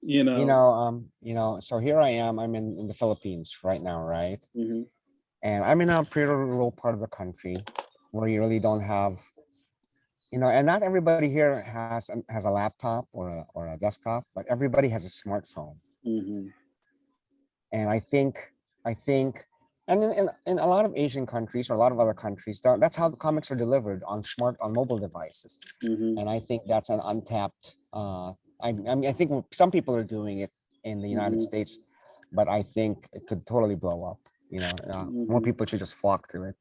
You know. So here I am. I'm in the Philippines right now, right? Mhm. And I'm in a pretty rural part of the country where you really don't have, and not everybody here has a laptop or a desktop, but everybody has a smartphone. Mhm. And I think, and in a lot of Asian countries or a lot of other countries, that's how the comics are delivered on mobile devices. Mhm. And I think that's an untapped. I think some people are doing it in the United Mhm. States, but I think it could totally blow up. More Mhm. people should just flock to it.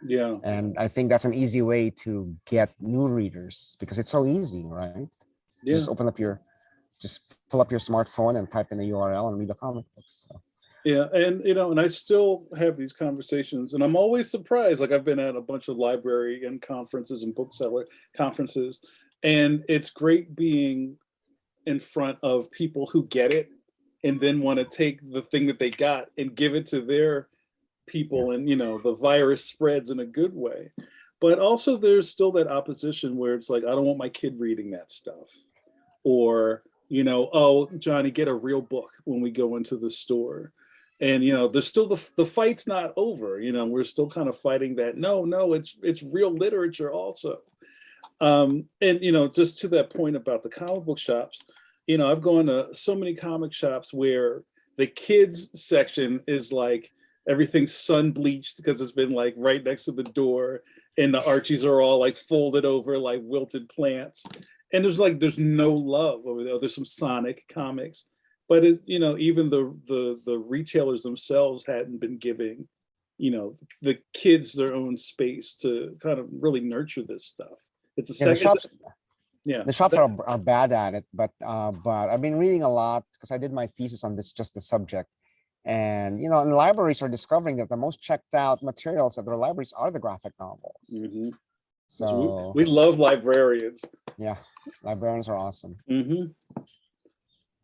Yeah. And I think that's an easy way to get new readers because it's so easy, right? To Yeah. just pull up your smartphone and type in a URL and read the comic books. So. Yeah, and and I still have these conversations, and I'm always surprised. Like, I've been at a bunch of library and conferences and bookseller conferences, and it's great being in front of people who get it and then want to take the thing that they got and give it to their Yeah. people, and the virus spreads in a good way. But also there's still that opposition where it's like, I don't want my kid reading that stuff, or oh, Johnny, get a real book when we go into the store. And there's still the fight's not over. We're still kind of fighting that. No, it's real literature also. And just to that point about the comic book shops, I've gone to so many comic shops where the kids section is like, everything's sun bleached because it's been like right next to the door, and the Archies are all like folded over like wilted plants, and there's no love over there. There's some Sonic comics, but even the retailers themselves hadn't been giving the kids their own space to kind of really nurture this stuff. It's a Yeah, the second. shops Yeah. the shops are bad at it, but I've been reading a lot because I did my thesis on the subject. And and libraries are discovering that the most checked out materials at their libraries are the graphic novels. Mhm. So We love librarians. yeah, librarians are awesome. Hmm.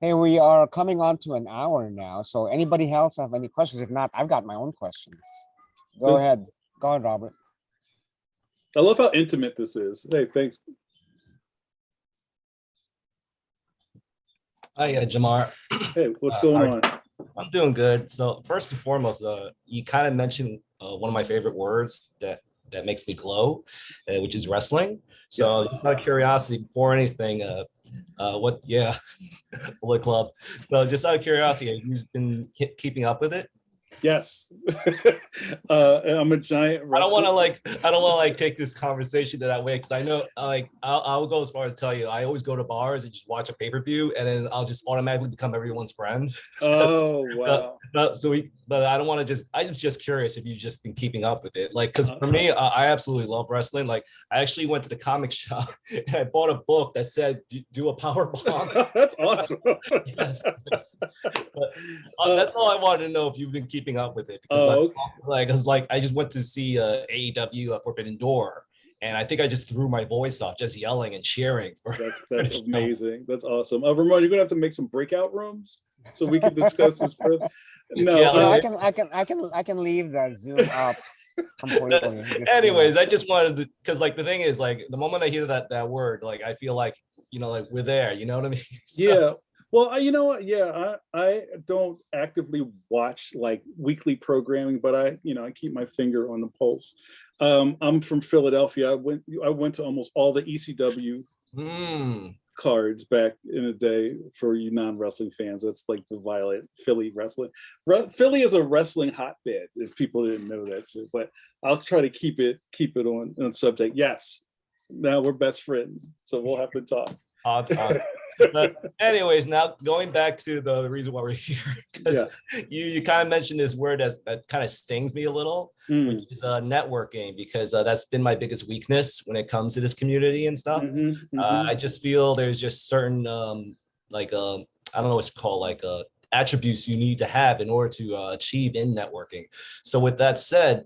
Hey, we are coming on to an hour now. So anybody else have any questions? If not, I've got my own questions. Go This- ahead. Go ahead, Robert. I love how intimate this is. Hey, thanks. Hi, Jamar. Hey, what's Uh, going how- on? I'm doing good. So first and foremost, you kind of mentioned one of my favorite words that makes me glow, which is wrestling. So just out of curiosity, before anything, what? Yeah, Bullet Club. So just out of curiosity, have you been keeping up with it? Yes. I'm a giant I don't want wrestler. to take this conversation that way because I know I'll go as far as tell you I always go to bars and just watch a pay-per-view and then I'll just automatically become everyone's friend. Oh, wow. But I don't want to I'm just curious if you've just been keeping up with it. Like, because for me, I absolutely love wrestling. Like, I actually went to the comic shop and I bought a book that said, do a power bomb. That's awesome. Yes. But, that's all I wanted to know if you've been keeping up with it. Because Oh, I just went to see AEW Forbidden Door. And I think I just threw my voice off, just yelling and cheering. that's amazing. That's awesome. Ramon, you're gonna have to make some breakout rooms so we can discuss this further. No, Yeah, No, like- I can leave the Zoom up completely. Just, Anyways, I just wanted to, because like the thing is, like the moment I hear that word, like I feel like like we're there. You know what I mean? So- yeah. Well, you know what? Yeah, I don't actively watch like weekly programming, but I keep my finger on the pulse. I'm from Philadelphia. I went to almost all the ECW Hmm. cards back in the day for you non-wrestling fans. That's like the violent Philly wrestling. Philly is a wrestling hotbed, if people didn't know that too. But I'll try to keep it on subject. Yes. Now we're best friends, so we'll have to talk. Awesome. But anyways, now going back to the reason why we're here, because you kind of mentioned this word that kind of stings me a little, which is networking, because that's been my biggest weakness when it comes to this community and stuff. I just feel there's just certain I don't know what's called, like attributes you need to have in order to achieve in networking. So with that said,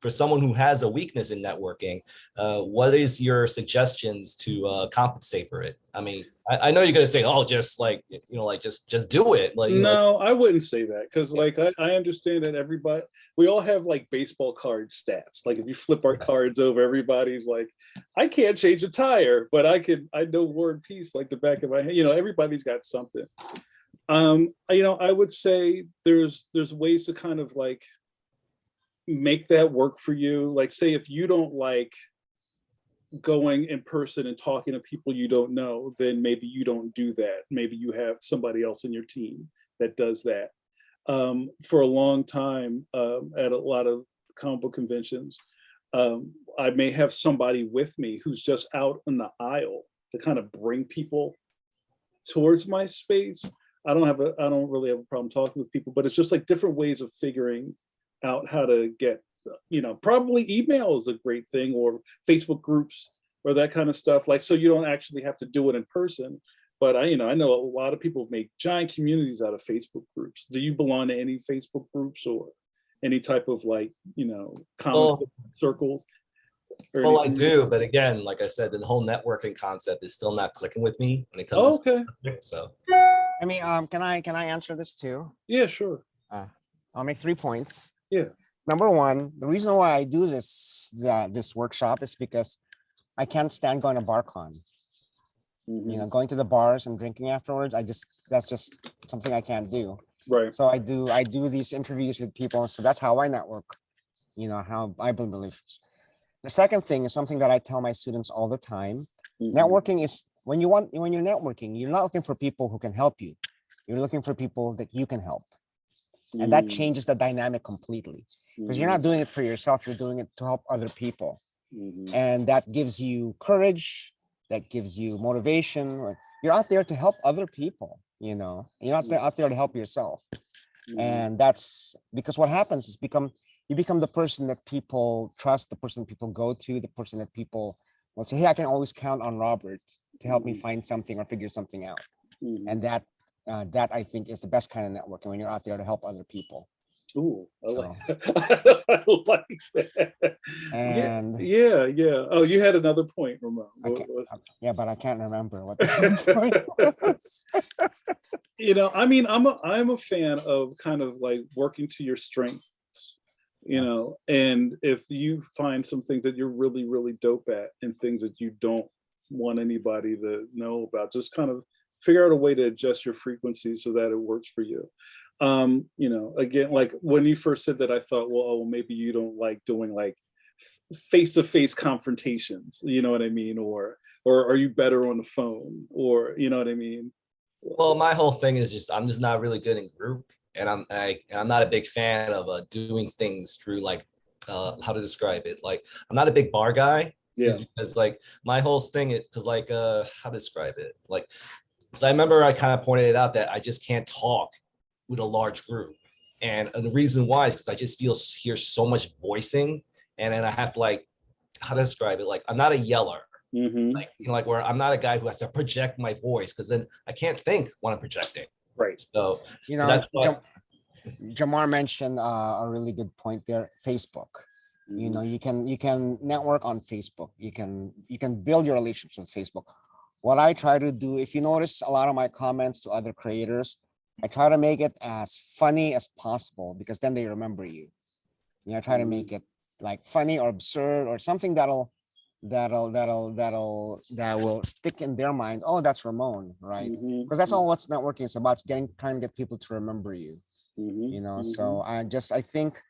for someone who has a weakness in networking, what is your suggestions to compensate for it? I mean, I know you're gonna say, oh, just like just do it. Like, no, I wouldn't say that, because like I understand that we all have like baseball card stats. Like if you flip our cards over, everybody's like, I can't change a tire, but I know War and Peace like the back of my hand. Everybody's got something. I would say there's ways to kind of like make that work for you. Like, say if you don't like going in person and talking to people you don't know, then maybe you don't do that. Maybe you have somebody else in your team that does that. For a long time, at a lot of comic book conventions, I may have somebody with me who's just out in the aisle to kind of bring people towards my space. I don't really have a problem talking with people, but it's just like different ways of figuring out how to get, probably email is a great thing, or Facebook groups or that kind of stuff. Like, so you don't actually have to do it in person. But I know a lot of people make giant communities out of Facebook groups. Do you belong to any Facebook groups or any type of like, comic book circles? Well, I do, but again, like I said, the whole networking concept is still not clicking with me when it comes to so. I mean, can I answer this too? Yeah, sure. I'll make 3 points. Yeah. Number one, the reason why I do this workshop is because I can't stand going to BarCon. Going to the bars and drinking afterwards. That's just something I can't do. Right. So I do these interviews with people. So that's how I network. How I believe. The second thing is something that I tell my students all the time. Networking is when you're networking, you're not looking for people who can help you. You're looking for people that you can help. And that changes the dynamic completely, because you're not doing it for yourself. You're doing it to help other people. And that gives you courage. That gives you motivation. You're out there to help other people, you're not out there to help yourself. And that's because what happens is you become the person that people trust, the person people go to, the person that people will say, hey, I can always count on Robert to help me find something or figure something out. And that I think is the best kind of networking, when you're out there to help other people. Ooh, I So, like that. I like that. and Yeah. Oh, you had another point, Ramon. I can't, yeah, but I can't remember what the third point was. I mean, I'm a fan of kind of like working to your strengths, and if you find some things that you're really, really dope at and things that you don't want anybody to know about, just kind of figure out a way to adjust your frequency so that it works for you. Again, like when you first said that, I thought, well, oh, maybe you don't like doing like face-to-face confrontations, you know what I mean? Or are you better on the phone? Or you know what I mean? Well, my whole thing is just I'm just not really good in group, and I'm not a big fan of doing things through like how to describe it. Like I'm not a big bar guy, Yeah. is because like my whole thing is because like how to describe it. Like so I remember I kind of pointed it out that I just can't talk with a large group, and the reason why is because I just hear so much voicing, and then I have to like how to describe it. Like I'm not a yeller. Mm-hmm. Like like where I'm not a guy who has to project my voice because then I can't think when I'm projecting. Right. So You so know, that's why. Jamar mentioned a really good point there. Facebook. You know, you can network on Facebook. You can build your relationships with Facebook. What I try to do, if you notice a lot of my comments to other creators, I try to make it as funny as possible because then they remember you. I try to make it like funny or absurd or something that will stick in their mind. Oh, that's Ramon, right? Because that's all what's networking is about, trying to get people to remember you. So I think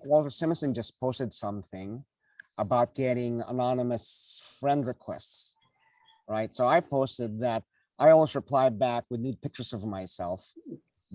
Walter Simonson just posted something about getting anonymous friend requests, right? So I posted that I always reply back with nude pictures of myself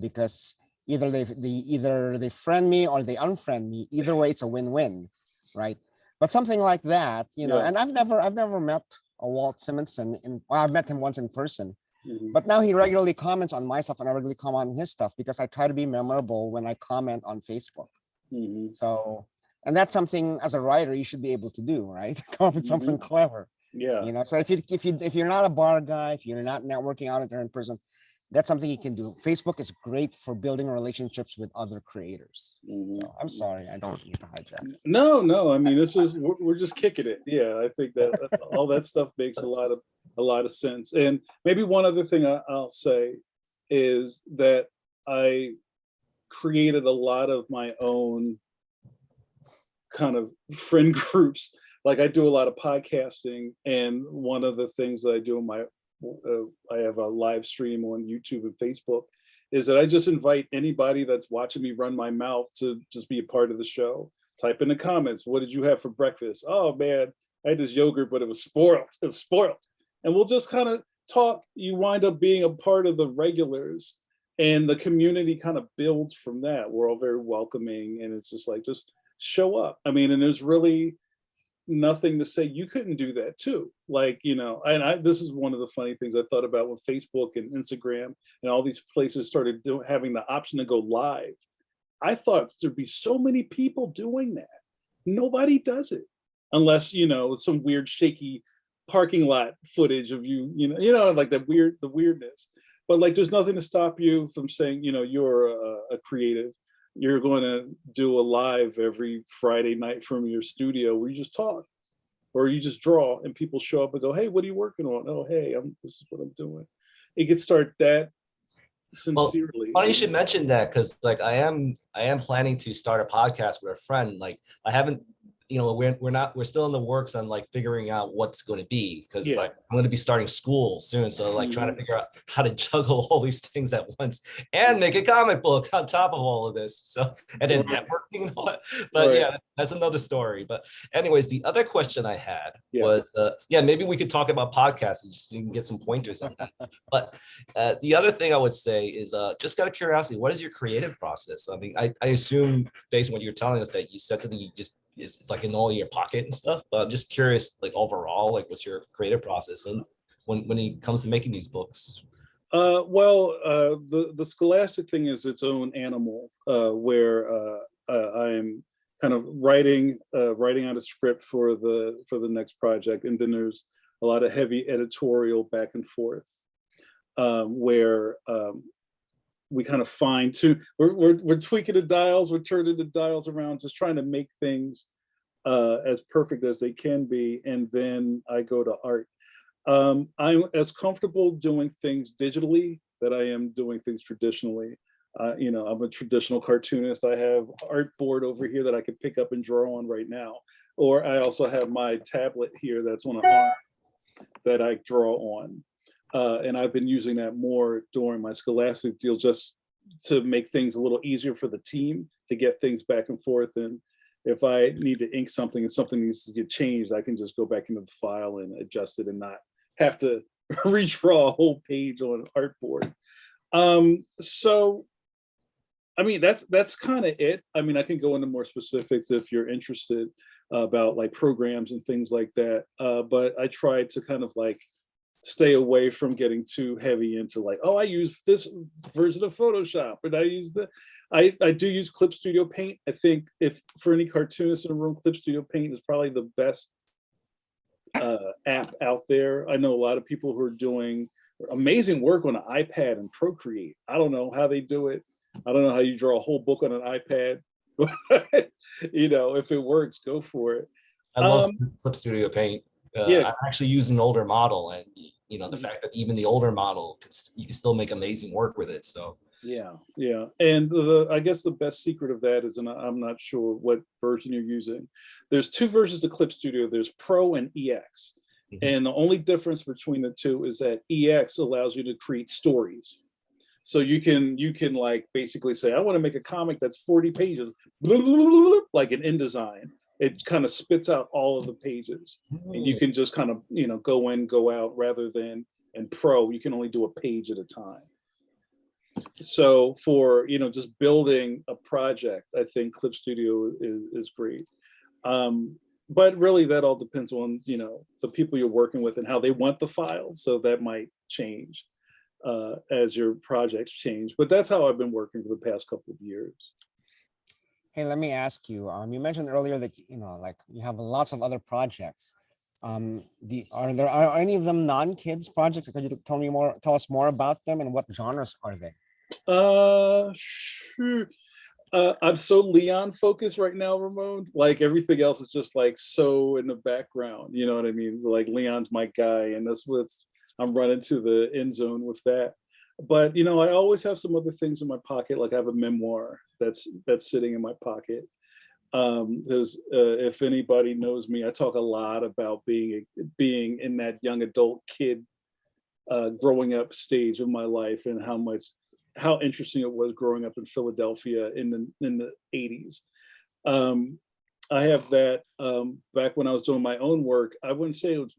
because either they friend me or they unfriend me. Either way, it's a win-win, right? But something like that, Yeah. and I've never met a Walt Simonson I've met him once in person, Mhm. but now he regularly comments on my stuff and I regularly comment on his stuff because I try to be memorable when I comment on Facebook. Mhm. So, and that's something as a writer you should be able to do, right? Come up with something clever. Yeah. So if you're not a bar guy, if you're not networking out there in person, that's something you can do. Facebook is great for building relationships with other creators. So I'm sorry, I don't need to hijack. No. I mean, we're just kicking it. Yeah, I think that all that stuff makes a lot of sense. And maybe one other thing I'll say is that I created a lot of my own kind of friend groups. Like I do a lot of podcasting, and one of the things that I do in I have a live stream on YouTube and Facebook, is that I just invite anybody that's watching me run my mouth to just be a part of the show. Type in the comments, what did you have for breakfast? Oh man, I had this yogurt, but it was spoiled. It was spoiled. And we'll just kind of talk. You wind up being a part of the regulars, and the community kind of builds from that. We're all very welcoming, and it's just like, just show up. I mean, and there's really nothing to say you couldn't do that too. Like, this is one of the funny things I thought about when Facebook and Instagram and all these places started having the option to go live. I thought there'd be so many people doing that. Nobody does it unless, with some weird shaky parking lot footage of like the weirdness. But like, there's nothing to stop you from saying, you're a creative. You're going to do a live every Friday night from your studio where you just talk or you just draw and people show up and go, hey, what are you working on? Oh, hey, this is what I'm doing. It could start that sincerely. Funny you should mention that because like I am planning to start a podcast with a friend. Like I haven't, we're still in the works on like figuring out what's going to be because like I'm going to be starting school soon. So like trying to figure out how to juggle all these things at once and make a comic book on top of all of this. So and then networking and all that. But yeah, that's another story. But anyways, the other question I had was maybe we could talk about podcasts and just so you can get some pointers on that. But the other thing I would say is just out of curiosity, what is your creative process? I mean, I assume based on what you're telling us that you said something you just it's like in all your pocket and stuff. But I'm just curious, like overall, like what's your creative process and when it comes to making these books? The Scholastic thing is its own animal, where I'm kind of writing out a script for the next project, and then there's a lot of heavy editorial back and forth, where we kind of fine tune. We're tweaking the dials, we're turning the dials around, just trying to make things as perfect as they can be. And then I go to art. I'm as comfortable doing things digitally that I am doing things traditionally. I'm a traditional cartoonist. I have art board over here that I can pick up and draw on right now. Or I also have my tablet here that's on an arm that I draw on. And I've been using that more during my Scholastic deal, just to make things a little easier for the team to get things back and forth. And if I need to ink something and something needs to get changed, I can just go back into the file and adjust it and not have to redraw a whole page on an artboard. So, I mean, that's kind of it. I mean, I can go into more specifics if you're interested about like programs and things like that. But I tried to kind of like stay away from getting too heavy into like, oh, I use this version of Photoshop, and I do use Clip Studio Paint. I think if for any cartoonists in the room, Clip Studio Paint is probably the best app out there. I know a lot of people who are doing amazing work on an iPad and Procreate. I don't know how they do it. I don't know how you draw a whole book on an iPad, but if it works, go for it. I love Clip Studio Paint. Yeah. I actually use an older model, and the fact that even the older model, you can still make amazing work with it. So yeah. And I guess the best secret of that is, and I'm not sure what version you're using. There's two versions of Clip Studio. There's Pro and EX. Mm-hmm. And the only difference between the two is that EX allows you to create stories. So you can like basically say, I want to make a comic that's 40 pages, like an InDesign. It kind of spits out all of the pages, and you can just kind of, go in, go out, rather than in Pro, you can only do a page at a time. So for, just building a project, I think Clip Studio is great. But really that all depends on, the people you're working with and how they want the files. So that might change as your projects change, but that's how I've been working for the past couple of years. Hey, let me ask you, you mentioned earlier that, like you have lots of other projects. Are any of them non-kids projects? Could you tell us more about them, and what genres are they? Sure. I'm so Leon focused right now, Ramon. Like everything else is just like so in the background. You know what I mean? Like Leon's my guy, and that's what's I'm running to the end zone with that. But I always have some other things in my pocket. Like I have a memoir that's sitting in my pocket. Because if anybody knows me, I talk a lot about being in that young adult kid growing up stage of my life, and how interesting it was growing up in Philadelphia in the 80s. I have that back when I was doing my own work. I wouldn't say it was,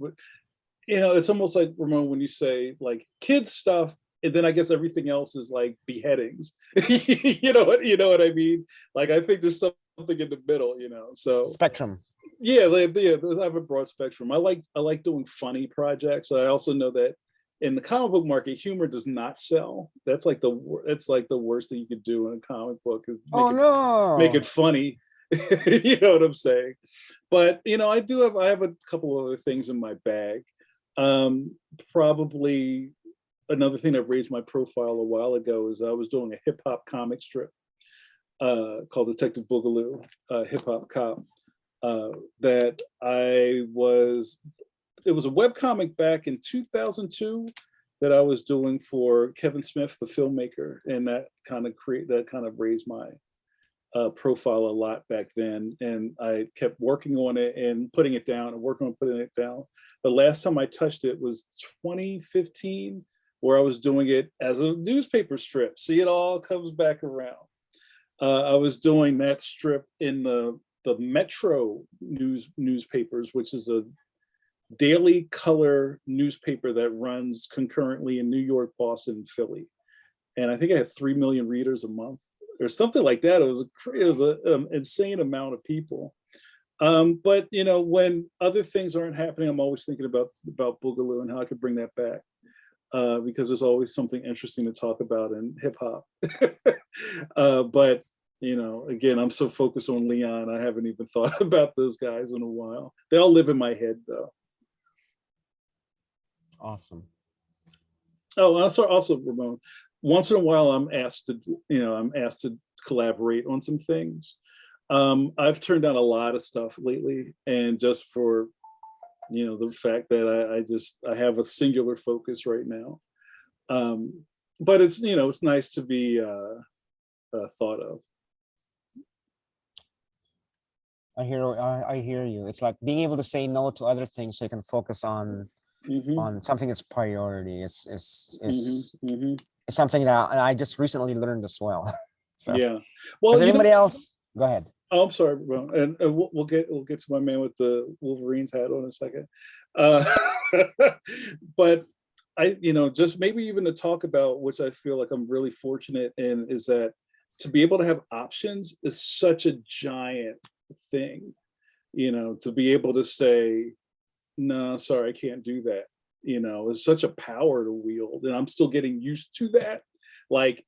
it's almost like, Ramon, when you say like kids stuff, and then I guess everything else is like beheadings. you know what I mean? Like I think there's something in the middle, so spectrum. Yeah, I have a broad spectrum. I like doing funny projects. I also know that in the comic book market, humor does not sell. That's like the worst thing you could do in a comic book is make it funny. You know what I'm saying? But I have a couple of other things in my bag. Probably another thing that raised my profile a while ago is I was doing a hip hop comic strip called Detective Boogaloo, Hip Hop Cop. It was a webcomic back in 2002 that I was doing for Kevin Smith, the filmmaker, and that kind of raised my profile a lot back then. And I kept working on it and putting it down and working on putting it down. The last time I touched it was 2015, where I was doing it as a newspaper strip. See, it all comes back around. I was doing that strip in the Metro newspapers, which is a daily color newspaper that runs concurrently in New York, Boston, and Philly. And I think I had 3 million readers a month or something like that. It was an insane amount of people. But when other things aren't happening, I'm always thinking about Boogaloo and how I could bring that back. Because there's always something interesting to talk about in hip hop. But again, I'm so focused on Leon, I haven't even thought about those guys in a while. They all live in my head though. Awesome. Oh, also Ramon, once in a while I'm asked to collaborate on some things. I've turned down a lot of stuff lately, and just for the fact that I have a singular focus right now. But it's nice to be thought of. I hear you. It's like being able to say no to other things so you can focus on something that's priority is something that I just recently learned as well. So Yeah. Well, does anybody else? Go ahead. Oh, I'm sorry, well, and we'll get to my man with the Wolverines hat on in a second. But just maybe even to talk about, which I feel like I'm really fortunate in, is that to be able to have options is such a giant thing. To be able to say, no, sorry, I can't do that. Is such a power to wield, and I'm still getting used to that. Like,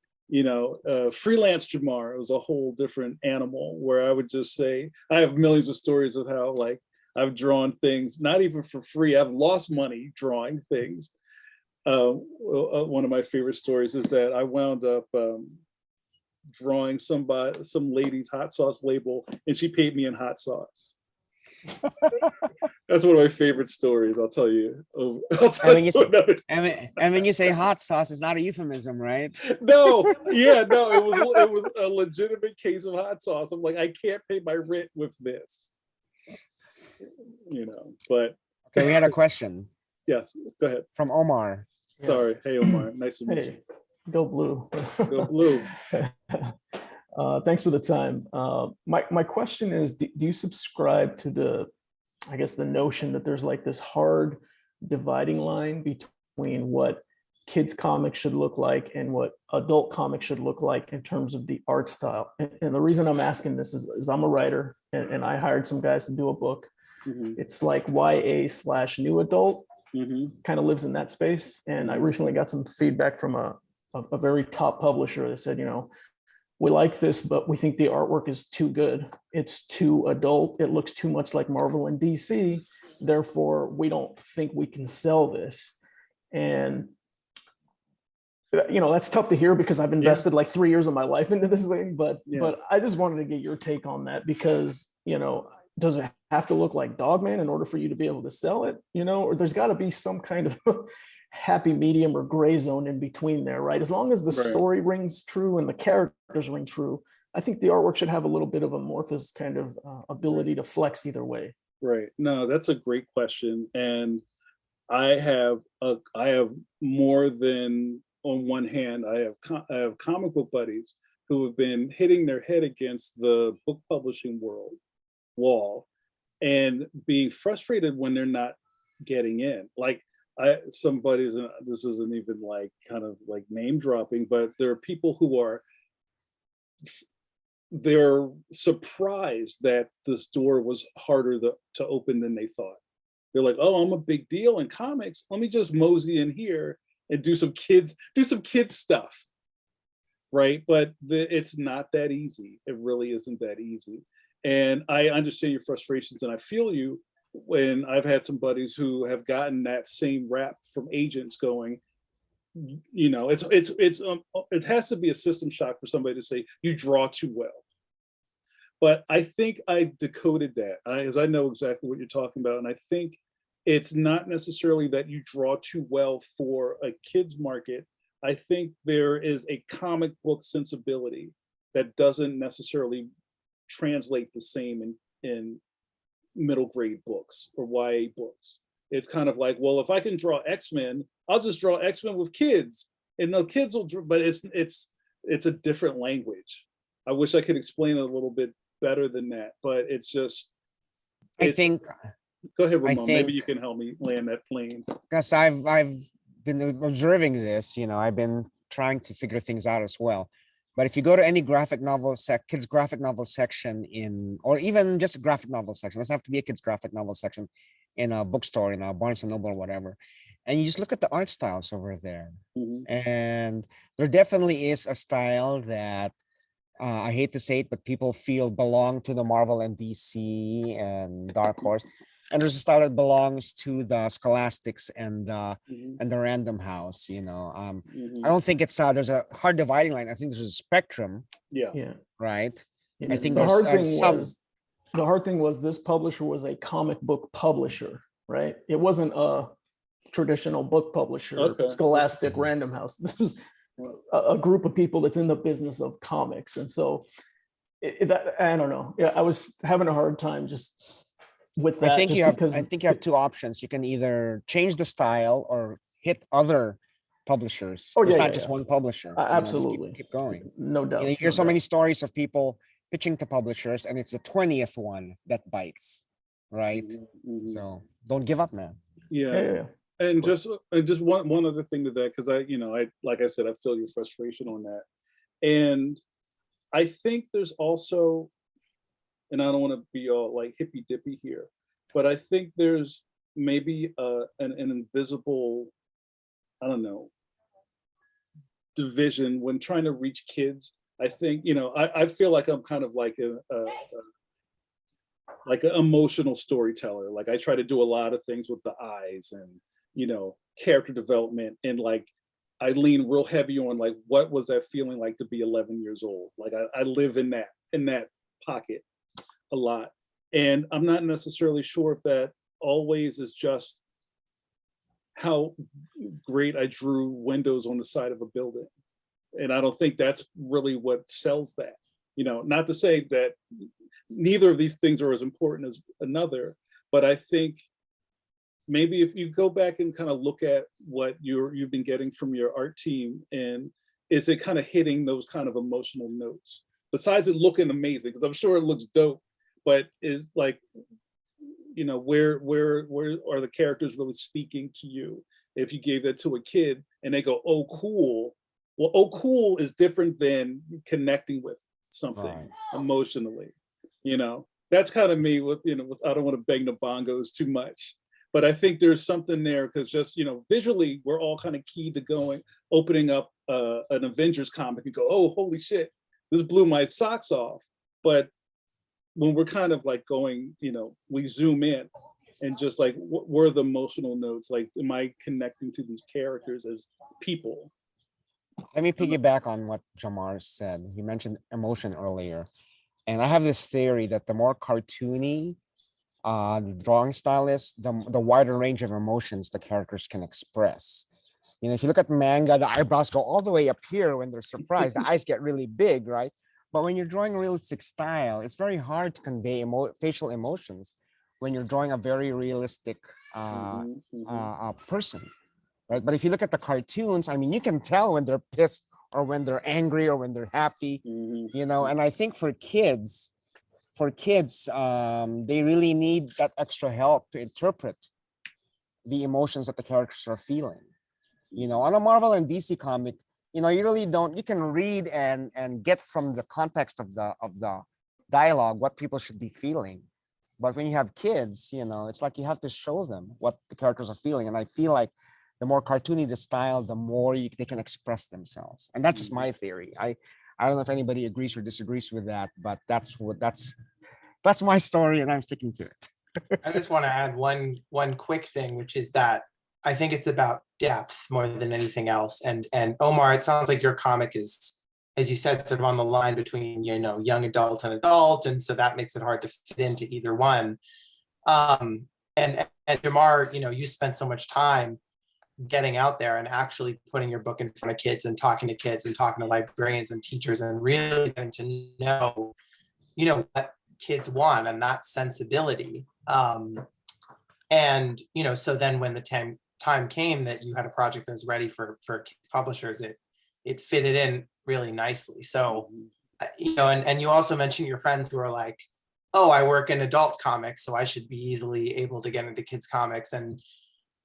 freelance Jamar was a whole different animal, where I would just say, I have millions of stories of how, like, I've drawn things, not even for free. I've lost money drawing things. One of my favorite stories is that I wound up drawing some lady's hot sauce label, and she paid me in hot sauce. That's one of my favorite stories. I'll tell you. And when you say hot sauce, it's not a euphemism, right? No, it was a legitimate case of hot sauce. I'm like, I can't pay my rent with this. But okay, we had a question. Yes, go ahead. From Omar. Sorry. Hey, Omar. Nice to meet you. Go blue. Go blue. Thanks for the time. My question is, do you subscribe to the notion that there's like this hard dividing line between what kids comics should look like and what adult comics should look like in terms of the art style? And the reason I'm asking this is I'm a writer, and I hired some guys to do a book. It's like YA/new adult, kind of lives in that space. And I recently got some feedback from a very top publisher that said, we like this, but we think the artwork is too good. It's too adult. It looks too much like Marvel and DC. Therefore, we don't think we can sell this. And that's tough to hear, because I've invested like 3 years of my life into this thing. But I just wanted to get your take on that, because does it have to look like Dogman in order for you to be able to sell it? Or there's got to be some kind of happy medium or gray zone in between there, right? As long as the story rings true and the characters ring true, I think the artwork should have a little bit of amorphous kind of ability to flex either way. Right. No, that's a great question. And I have more than, on one hand, I have comic book buddies who have been hitting their head against the book publishing wall and being frustrated when they're not getting in. Like, some buddies, and this isn't even like kind of like name dropping, but there are people who they're surprised that this door was harder to open than they thought. They're like, oh, I'm a big deal in comics. Let me just mosey in here and do some kids stuff. Right. But it's not that easy. It really isn't that easy. And I understand your frustrations, and I feel you, when I've had some buddies who have gotten that same rap from agents going, it has to be a system shock for somebody to say you draw too well. But I think I decoded that, as I know exactly what you're talking about. And I think it's not necessarily that you draw too well for a kids market. I think there is a comic book sensibility that doesn't necessarily translate the same in middle grade books or YA books. It's kind of like, well, if I can draw X-Men, I'll just draw X-Men with kids, and the kids will draw, but it's a different language. I wish I could explain it a little bit better than that, but it's just, I think, go ahead, Ramon, maybe you can help me land that plane. Because I've been observing this, I've been trying to figure things out as well. But if you go to any graphic novel kids graphic novel section or even just a graphic novel section, doesn't have to be a kids graphic novel section in a bookstore, in a Barnes and Noble or whatever, and you just look at the art styles over there, and there definitely is a style that I hate to say it, but people feel belong to the Marvel and DC and Dark Horse. and there's a style that belongs to the Scholastics and Mhm, the Random House. mhm. I don't think it's there's a hard dividing line. I think there's a spectrum, Yeah. Yeah. right? Yeah. I think The there's hard thing some. was the hard thing was this publisher was a comic book publisher, right? It wasn't a traditional book publisher, Okay. Scholastic, Random House. This was a group of people that's in the business of comics, and so I don't know. Yeah, I was having a hard time just with I that, think just you have. because I think you have two options. You can either change the style or hit other publishers. Oh, There's yeah, not yeah, just yeah. one publisher. Just Absolutely, keep going. no doubt. You hear no so doubt. many stories of people pitching to publishers, and it's the 20th one that bites, right? Mhm, mhm. So don't give up, man. Yeah, Yeah. yeah, yeah. And course. just one other thing to that, because I like I said, I feel your frustration on that. And I think there's also, and I don't want to be all like hippy dippy here, but I think there's maybe an invisible, I don't know, division when trying to reach kids. I think, I feel like I'm kind of like an emotional storyteller. Like I try to do a lot of things with the eyes and, character development, and like I lean real heavy on like what was that feeling like to be 11 years old. Like I live in that pocket a lot. And I'm not necessarily sure if that always is just how great I drew windows on the side of a building. And I don't think that's really what sells that. Not to say that neither of these things are as important as another, but I think maybe if you go back and kind of look at what you've been getting from your art team, and is it kind of hitting those kind of emotional notes? Besides it looking amazing, because I'm sure it looks dope, but is like, where are the characters really speaking to you? If you gave that to a kid and they go, "Oh, cool." Well, "Oh, cool" is different than connecting with something Right. emotionally. That's kind of me with, I don't want to bang the bongos too much, but I think there's something there, because just, visually, we're all kind of keyed to opening up an Avengers comic and go, "Oh, holy shit, this blew my socks off." But when we're kind of like going, we zoom in and just like, what were the emotional notes? Like, am I connecting to these characters as people? Let me piggyback on what Jamar said. He mentioned emotion earlier. And I have this theory that the more cartoony the drawing style is, the wider range of emotions the characters can express. If you look at manga, the eyebrows go all the way up here when they're surprised. The eyes get really big, right? But when you're drawing a realistic style, it's very hard to convey facial emotions when you're drawing a very realistic Mhm, mhm. person, right? But if you look at the cartoons, I mean, you can tell when they're pissed or when they're angry or when they're happy, Mhm. and I think for kids, they really need that extra help to interpret the emotions that the characters are feeling. On a Marvel and DC comic, you really don't. You can read and get from the context of the dialogue what people should be feeling. But when you have kids, it's like you have to show them what the characters are feeling. And I feel like the more cartoony the style, the more they can express themselves. And that's just my theory. I don't know if anybody agrees or disagrees with that, but that's my story, and I'm sticking to it. I just want to add one quick thing, which is that I think it's about depth more than anything else. And Omar, it sounds like your comic is, as you said, sort of on the line between young adult and adult, and so that makes it hard to fit into either one. And Jamar, you spent so much time getting out there and actually putting your book in front of kids and talking to kids and talking to librarians and teachers and really getting to know, what kids want and that sensibility. And so then when the time came that you had a project that was ready for publishers, it fitted in really nicely. So, and you also mentioned your friends who are like, "Oh, I work in adult comics, so I should be easily able to get into kids comics." And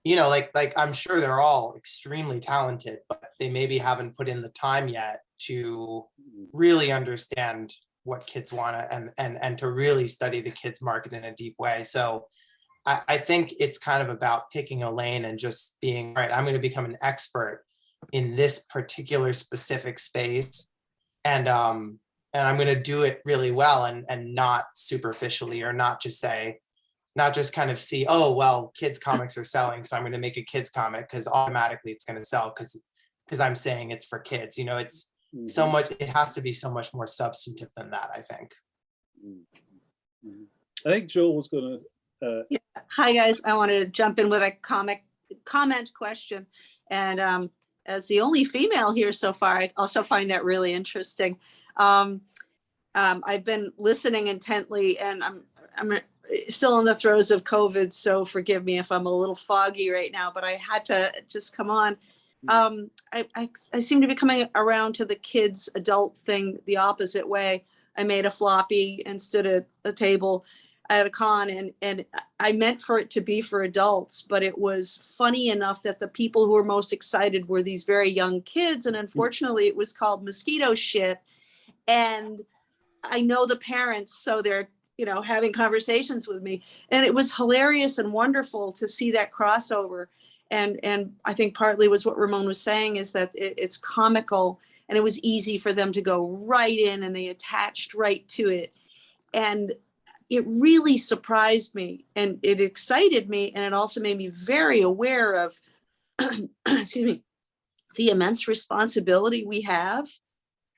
like I'm sure they're all extremely talented, but they maybe haven't put in the time yet to really understand what kids want and to really study the kids market in a deep way. So I think it's kind of about picking a lane and just being, right, I'm going to become an expert in this particular specific space. And I'm going to do it really well and not superficially, or not just say, not just kind of see, oh, well, kids comics are selling, so I'm going to make a kids comic because automatically it's going to sell because I'm saying it's for kids. You know, it's so much, it has to be so much more substantive than that, I think. I think Joel was gonna Yeah. Hi, guys. I wanted to jump in with a comment question. And as the only female here so far, I also find that really interesting. I've been listening intently, and I'm still in the throes of COVID, so forgive me if I'm a little foggy right now, but I had to just come on. I seem to be coming around to the kids adult thing the opposite way. I made a floppy and stood at a table at a con, and I meant for it to be for adults, but it was funny enough that the people who were most excited were these very young kids. And unfortunately it was called mosquito shit. And I know the parents, so they're, you know, having conversations with me, and it was hilarious and wonderful to see that crossover. And I think partly was what Ramon was saying, is that it's comical, and it was easy for them to go right in, and they attached right to it. And it really surprised me, and it excited me, and it also made me very aware of excuse me, the immense responsibility we have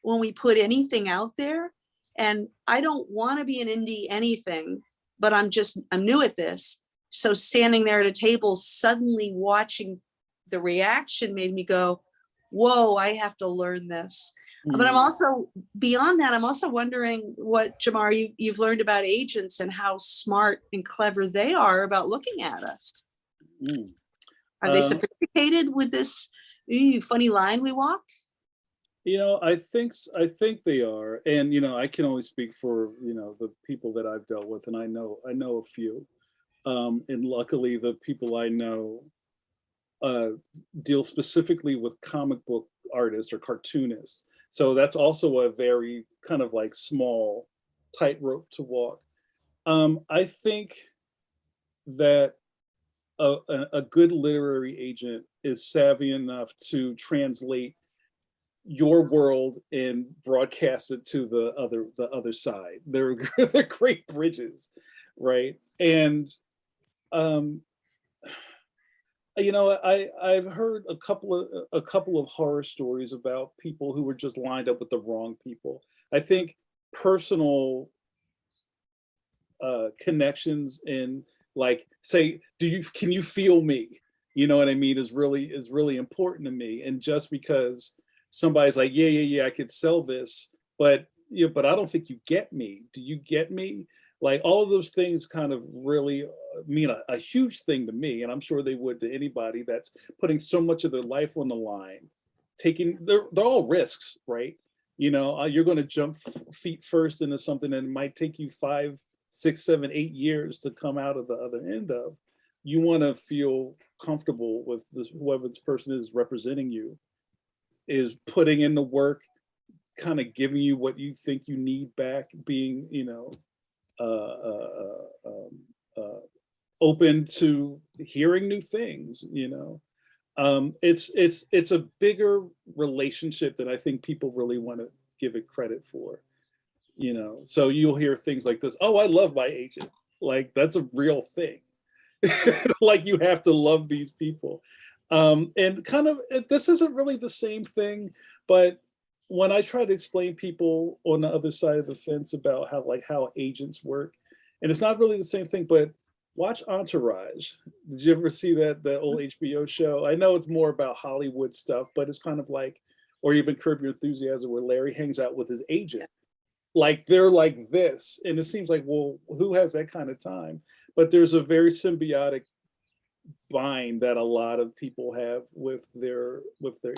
when we put anything out there. And I don't want to be an indie anything, but I'm new at this. So standing there at a table, suddenly watching the reaction made me go, whoa, I have to learn this. But I'm also, beyond that, I'm also wondering what, Jamar, you've learned about agents and how smart and clever they are about looking at us. Are they sophisticated with this funny line we walk? You know, I think they are, and you know, I can only speak for, you know, the people that I've dealt with, and I know a few, and luckily the people I know deal specifically with comic book artists or cartoonists. So that's also a very kind of like small tightrope to walk. I think that a good literary agent is savvy enough to translate your world and broadcast it to the other side. They're great bridges, right? And you know, I've heard a couple of horror stories about people who were just lined up with the wrong people. I think personal connections and like say, can you feel me? You know what I mean? Is really important to me. And just because somebody's like, yeah, I could sell this, but yeah, but I don't think you get me. Do you get me? Like all of those things kind of really mean a huge thing to me, and I'm sure they would to anybody that's putting so much of their life on the line. They're all risks, right? You know, you're going to jump feet first into something that might take you 5, 6, 7, 8 years to come out of the other end of. You want to feel comfortable with this, whoever this person is representing you is putting in the work, kind of giving you what you think you need back, being, you know, open to hearing new things, you know. It's a bigger relationship than I think people really want to give it credit for, you know. So you'll hear things like this, oh, I love my agent. Like that's a real thing. Like you have to love these people. And kind of, this isn't really the same thing, but when I try to explain people on the other side of the fence about how agents work, and it's not really the same thing, but watch Entourage. Did you ever see that old HBO show? I know it's more about Hollywood stuff, but it's kind of like, or even Curb Your Enthusiasm, where Larry hangs out with his agent. Like they're like this, and it seems like, well, who has that kind of time? But there's a very symbiotic bind that a lot of people have with their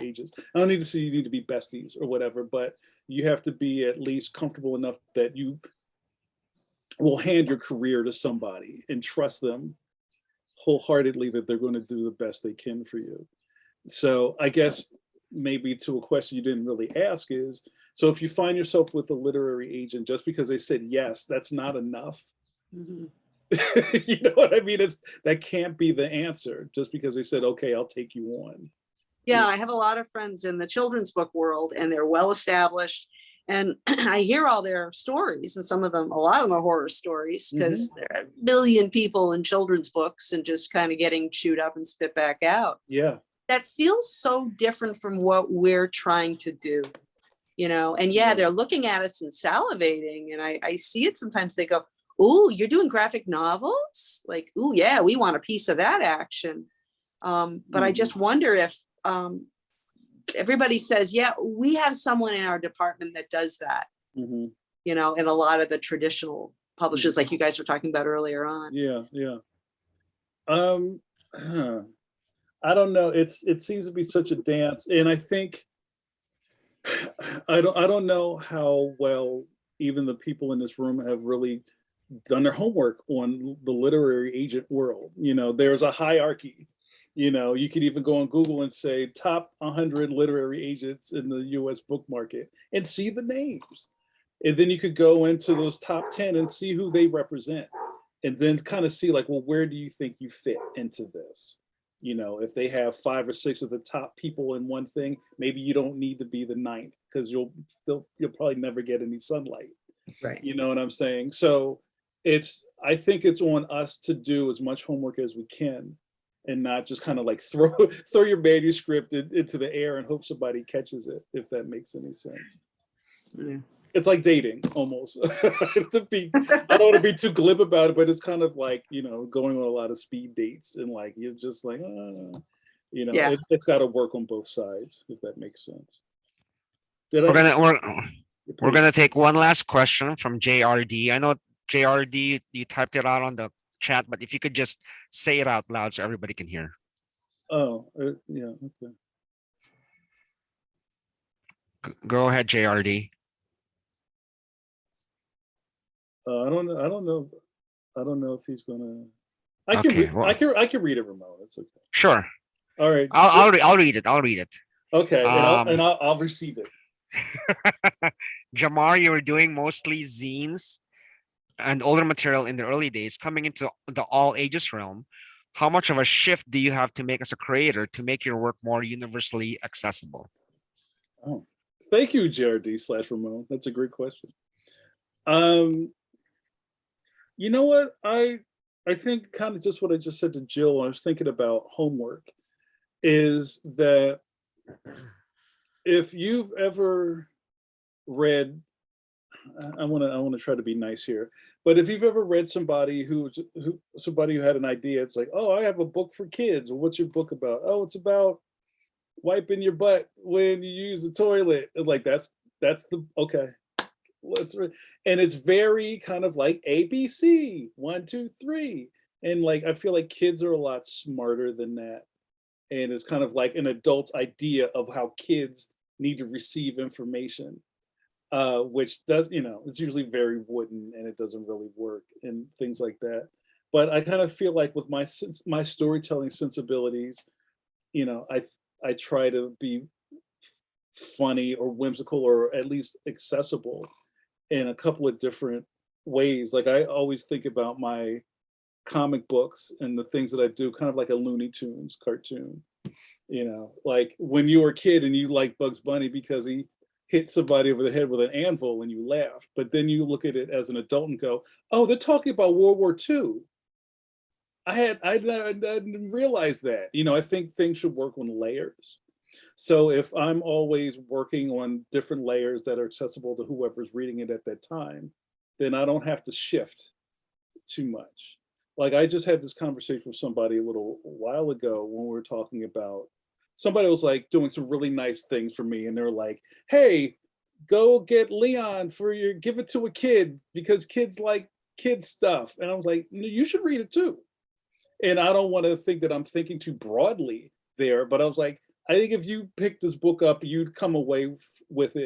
agents. I don't need to say you need to be besties or whatever, but you have to be at least comfortable enough that you will hand your career to somebody and trust them wholeheartedly that they're going to do the best they can for you. So I guess maybe to a question you didn't really ask is, so if you find yourself with a literary agent, just because they said yes, that's not enough. Mm-hmm. You know what I mean? That can't be the answer just because they said, okay, I'll take you on. Yeah, I have a lot of friends in the children's book world, and they're well established, And I hear all their stories, and some of them, a lot of them are horror stories, because Mm-hmm. there are a million people in children's books and just kind of getting chewed up and spit back out. Yeah. That feels so different from what we're trying to do, and yeah, Yeah. they're looking at us and salivating, and I see it sometimes. They go, "Ooh, you're doing graphic novels? Like, ooh, yeah, we want a piece of that action." But I just wonder if everybody says, yeah, we have someone in our department that does that, Mm-hmm. in a lot of the traditional publishers, like you guys were talking about earlier on. Yeah. Yeah. I don't know. It seems to be such a dance, and I think I don't know how well even the people in this room have really done their homework on the literary agent world. There's a hierarchy. You could even go on Google and say top 100 literary agents in the US book market and see the names. And then you could go into those top 10 and see who they represent. And then kind of see like, well, where do you think you fit into this? If they have 5 or 6 of the top people in one thing, maybe you don't need to be the 9th, because you'll probably never get any sunlight. Right. You know what I'm saying? So I think it's on us to do as much homework as we can, and not just kind of like throw your manuscript into the air and hope somebody catches it, if that makes any sense. Yeah. It's like dating almost. I don't want to be too glib about it, but it's kind of like, going on a lot of speed dates, and like, you're just like, Yeah. it's got to work on both sides, if that makes sense. We're gonna take one last question from JRD. I know JRD, you typed it out on the chat, but if you could just say it out loud so everybody can hear. Oh, yeah, okay. Go ahead, JRD. I don't know. I don't know if he's gonna. Okay, well. I can read it, Ramon. It's okay. Sure. All right. I'll read it. I'll read it. Okay, and I'll receive it. Jamar, you were doing mostly zines and older material in the early days, coming into the all ages realm. How much of a shift do you have to make as a creator to make your work more universally accessible? Oh, thank you, JRD/Ramon. That's a great question. You know what? I think kind of just what I just said to Jill when I was thinking about homework is that if you've ever read, I want to try to be nice here, but if you've ever read somebody who had an idea, it's like, oh, I have a book for kids. Well, what's your book about? Oh, it's about wiping your butt when you use the toilet. And like that's the okay. And it's very kind of like ABC 1, 2, 3, and like I feel like kids are a lot smarter than that, and it's kind of like an adult's idea of how kids need to receive information, which does, it's usually very wooden and it doesn't really work and things like that. But I kind of feel like with my storytelling sensibilities, I try to be funny or whimsical or at least accessible in a couple of different ways. Like I always think about my comic books and the things that I do kind of like a Looney Tunes cartoon. Like when you were a kid and you like Bugs Bunny because he hit somebody over the head with an anvil and you laugh, but then you look at it as an adult and go, oh, they're talking about World War II. I didn't realize that. I think things should work on layers. So if I'm always working on different layers that are accessible to whoever's reading it at that time, then I don't have to shift too much. Like I just had this conversation with somebody a little while ago when we were talking about, somebody was like doing some really nice things for me. And they're like, hey, go get Leon give it to a kid because kids like kid stuff. And I was like, you should read it too. And I don't want to think that I'm thinking too broadly there, but I was like, I think if you pick this book up, you'd come away with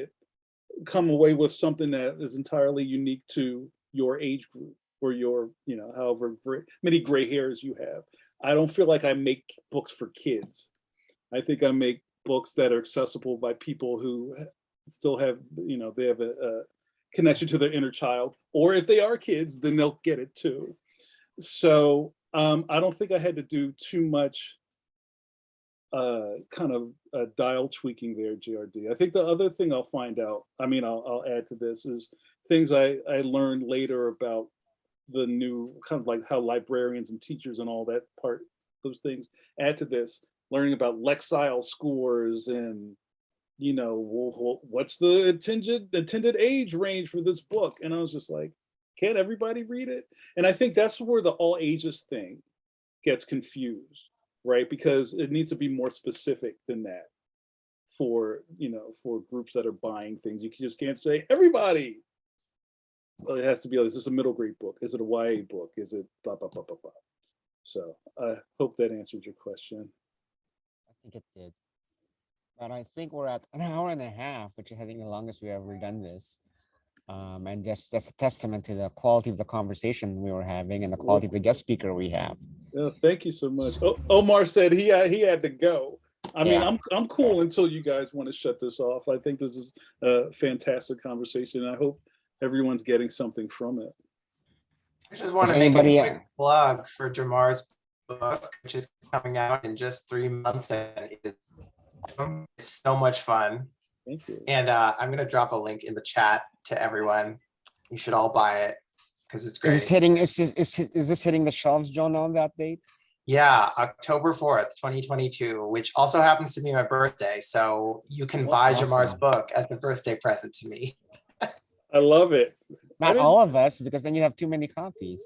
something that is entirely unique to your age group or your, however many gray hairs you have. I don't feel like I make books for kids. I think I make books that are accessible by people who still have, they have a connection to their inner child, or if they are kids, then they'll get it too. So I don't think I had to do too much kind of dial tweaking there, GRD. I think the other thing I'll find out, I mean, I'll add to this, is things I learned later about the new kind of like how librarians and teachers and all that part, those things add to this, learning about Lexile scores and, you know, what's the intended age range for this book? And I was just like, can't everybody read it? And I think that's where the all ages thing gets confused, right? Because it needs to be more specific than that for, you know, for groups that are buying things. You just can't say everybody. Well, it has to be, is this a middle grade book? Is it a YA book? Is it blah, blah, blah, blah, blah. So I hope that answered your question. I think it did. But I think we're at an hour and a half, which is I think the longest we've ever done this. And that's a testament to the quality of the conversation we were having and the quality of the guest speaker we have. Yeah, thank you so much. Omar said he had to go. I mean, Yeah. I'm cool until you guys want to shut this off. I think this is a fantastic conversation. I hope everyone's getting something from it. I just want Does to make a anybody, quick plug for Jamar's book, which is coming out in just 3 months, and it's so much fun. Thank you. And I'm gonna drop a link in the chat to everyone. You should all buy it because it's is great. this hitting, is this hitting the shelves, John, on that date? Yeah, October 4th, 2022, which also happens to be my birthday. So you can buy Jamar's Awesome. book as a birthday present to me. I love it. Not all of us, because then you have too many copies.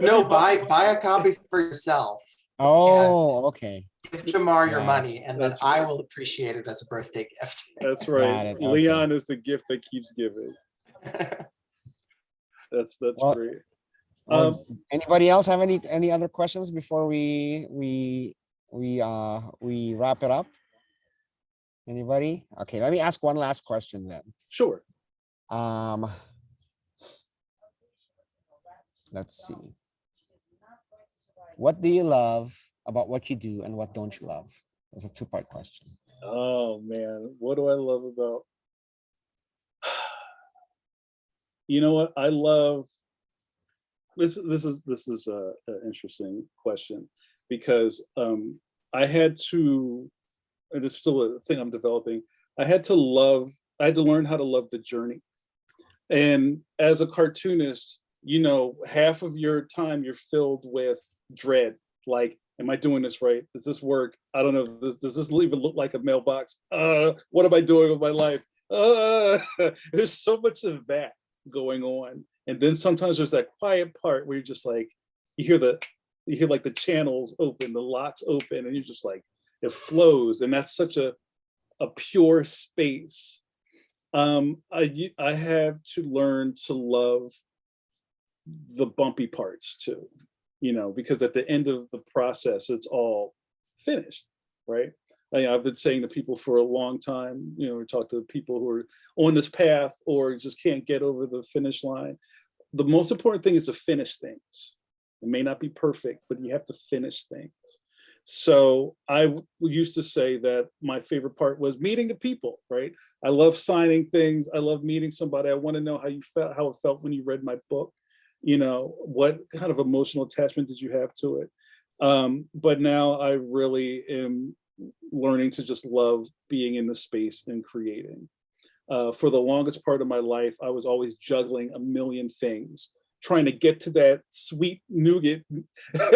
No, buy a copy for yourself. Oh, okay. Give Jamar your Right. money, and then That's I right. will appreciate it as a birthday gift. That's Got right. it, okay. Leon is the gift that keeps giving. That's Well, great. Well, anybody else have any other questions before we wrap it up? Anybody? Okay, let me ask one last question then. Sure. Let's see. What do you love about what you do and what don't you love? It's a two-part question. Oh man, what do I love about? You know what I love? This is an interesting question because I had to, and it's still a thing I'm developing. I had to learn how to love the journey. And as a cartoonist, you know, half of your time you're filled with dread. Like, am I doing this right? Does this work? I don't know. Does this even look like a mailbox? What am I doing with my life? There's so much of that going on. And then sometimes there's that quiet part where you're just like, you hear like the channels open, the locks open, and you're just like, it flows. And that's such a pure space. I have to learn to love the bumpy parts too, you know, because at the end of the process, it's all finished, right? I've been saying to people for a long time, you know, we talk to people who are on this path or just can't get over the finish line. The most important thing is to finish things. It may not be perfect, but you have to finish things. So I used to say that my favorite part was meeting the people, right? I love signing things. I love meeting somebody. I want to know how you felt, how it felt when you read my book. You know, what kind of emotional attachment did you have to it? But now I really am learning to just love being in the space and creating. For the longest part of my life, I was always juggling a million things, trying to get to that sweet nougat,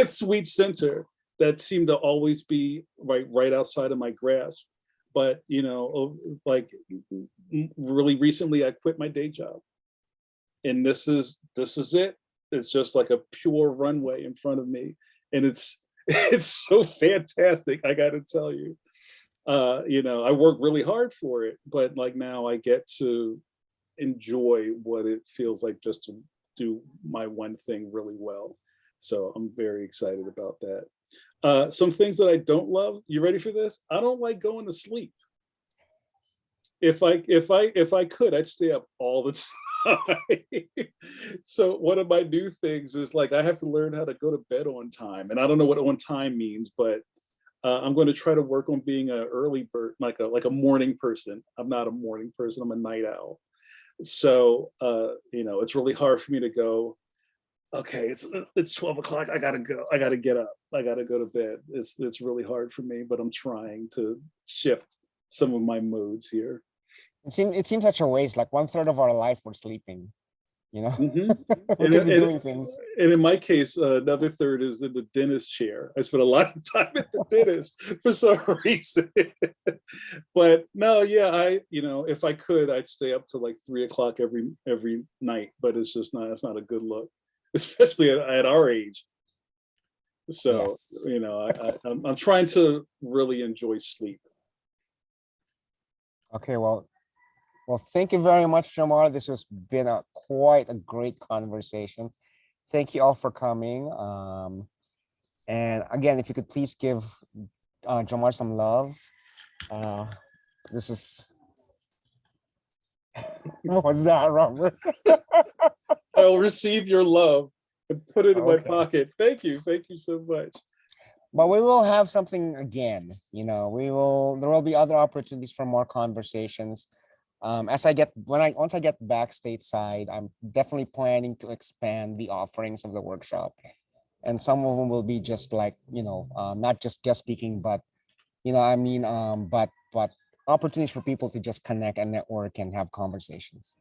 sweet center that seemed to always be right outside of my grasp. But, you know, like really recently, I quit my day job. And this is it. It's just like a pure runway in front of me. And it's so fantastic, I gotta tell you. You know, I work really hard for it, but like now I get to enjoy what it feels like just to do my one thing really well. So I'm very excited about that. Some things that I don't love, you ready for this? I don't like going to sleep. If I could, I'd stay up all the time. So one of my new things is like I have to learn how to go to bed on time. And I don't know what on time means, but I'm going to try to work on being an early bird, like a morning person. I'm not a morning person, I'm a night owl. So you know, it's really hard for me to go, okay, it's 12 o'clock. I gotta go. I gotta get up. I gotta go to bed. It's really hard for me, but I'm trying to shift some of my moods here. It seems such a waste. Like 1/3 of our life we're sleeping. You know, Mhm. we And, could be and, doing things. and in my case, another third is in the dentist chair. I spent a lot of time at the dentist for some reason. But no, yeah, if I could, I'd stay up till like 3 o'clock every night. But it's just not. It's not a good look, especially at our age. So Yes. I'm trying to really enjoy sleep. Okay. Well, thank you very much, Jamar. This has been quite a great conversation. Thank you all for coming. And again, if you could please give Jamar some love. This is what's that, Robert? I'll receive your love and put it in my Okay. pocket. Thank you so much. But we will have something again. There will be other opportunities for more conversations. Once I get back stateside, I'm definitely planning to expand the offerings of the workshop, and some of them will be just like not just guest speaking, but but opportunities for people to just connect and network and have conversations.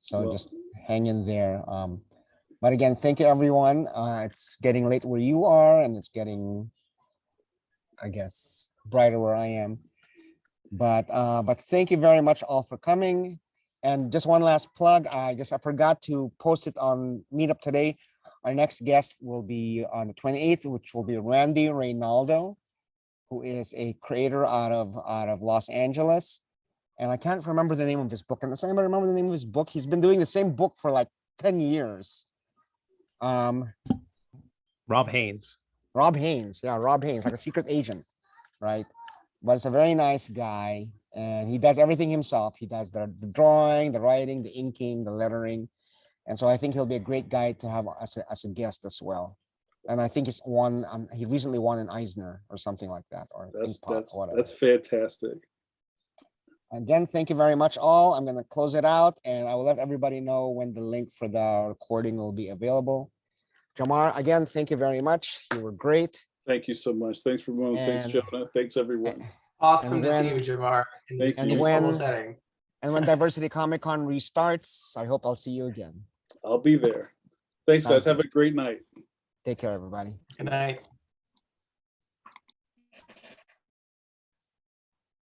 So Well, just hang in there. But again, thank you everyone. It's getting late where you are, and it's getting, I guess, brighter where I am. But thank you very much all for coming. And just one last plug. I forgot to post it on Meetup today. Our next guest will be on the 28th, which will be Randy Reynaldo, who is a creator out of Los Angeles. And I can't remember the name of his book. And does anybody remember the name of his book? He's been doing the same book for like 10 years. Rob Haynes. Rob Haynes. Yeah, Rob Haynes, like a secret agent, right? But it's a very nice guy, and he does everything himself. He does the drawing, the writing, the inking, the lettering. And so I think he'll be a great guy to have as a guest as well. And I think he recently won an Eisner or something like that, or whatever. That's fantastic. Again, thank you very much all. I'm going to close it out, and I will let everybody know when the link for the recording will be available. Jamar, again, thank you very much. You were great. Thank you so much. Thanks, Ramon. Thanks, And- Jonah. Thanks, everyone. Awesome And to see when- you, Jamar, in this Thank you. informal setting. And when Diversity Comic Con restarts, I hope I'll see you again. I'll be there. Thanks, Sounds guys. Have good. a great night. Take care, everybody. Good night.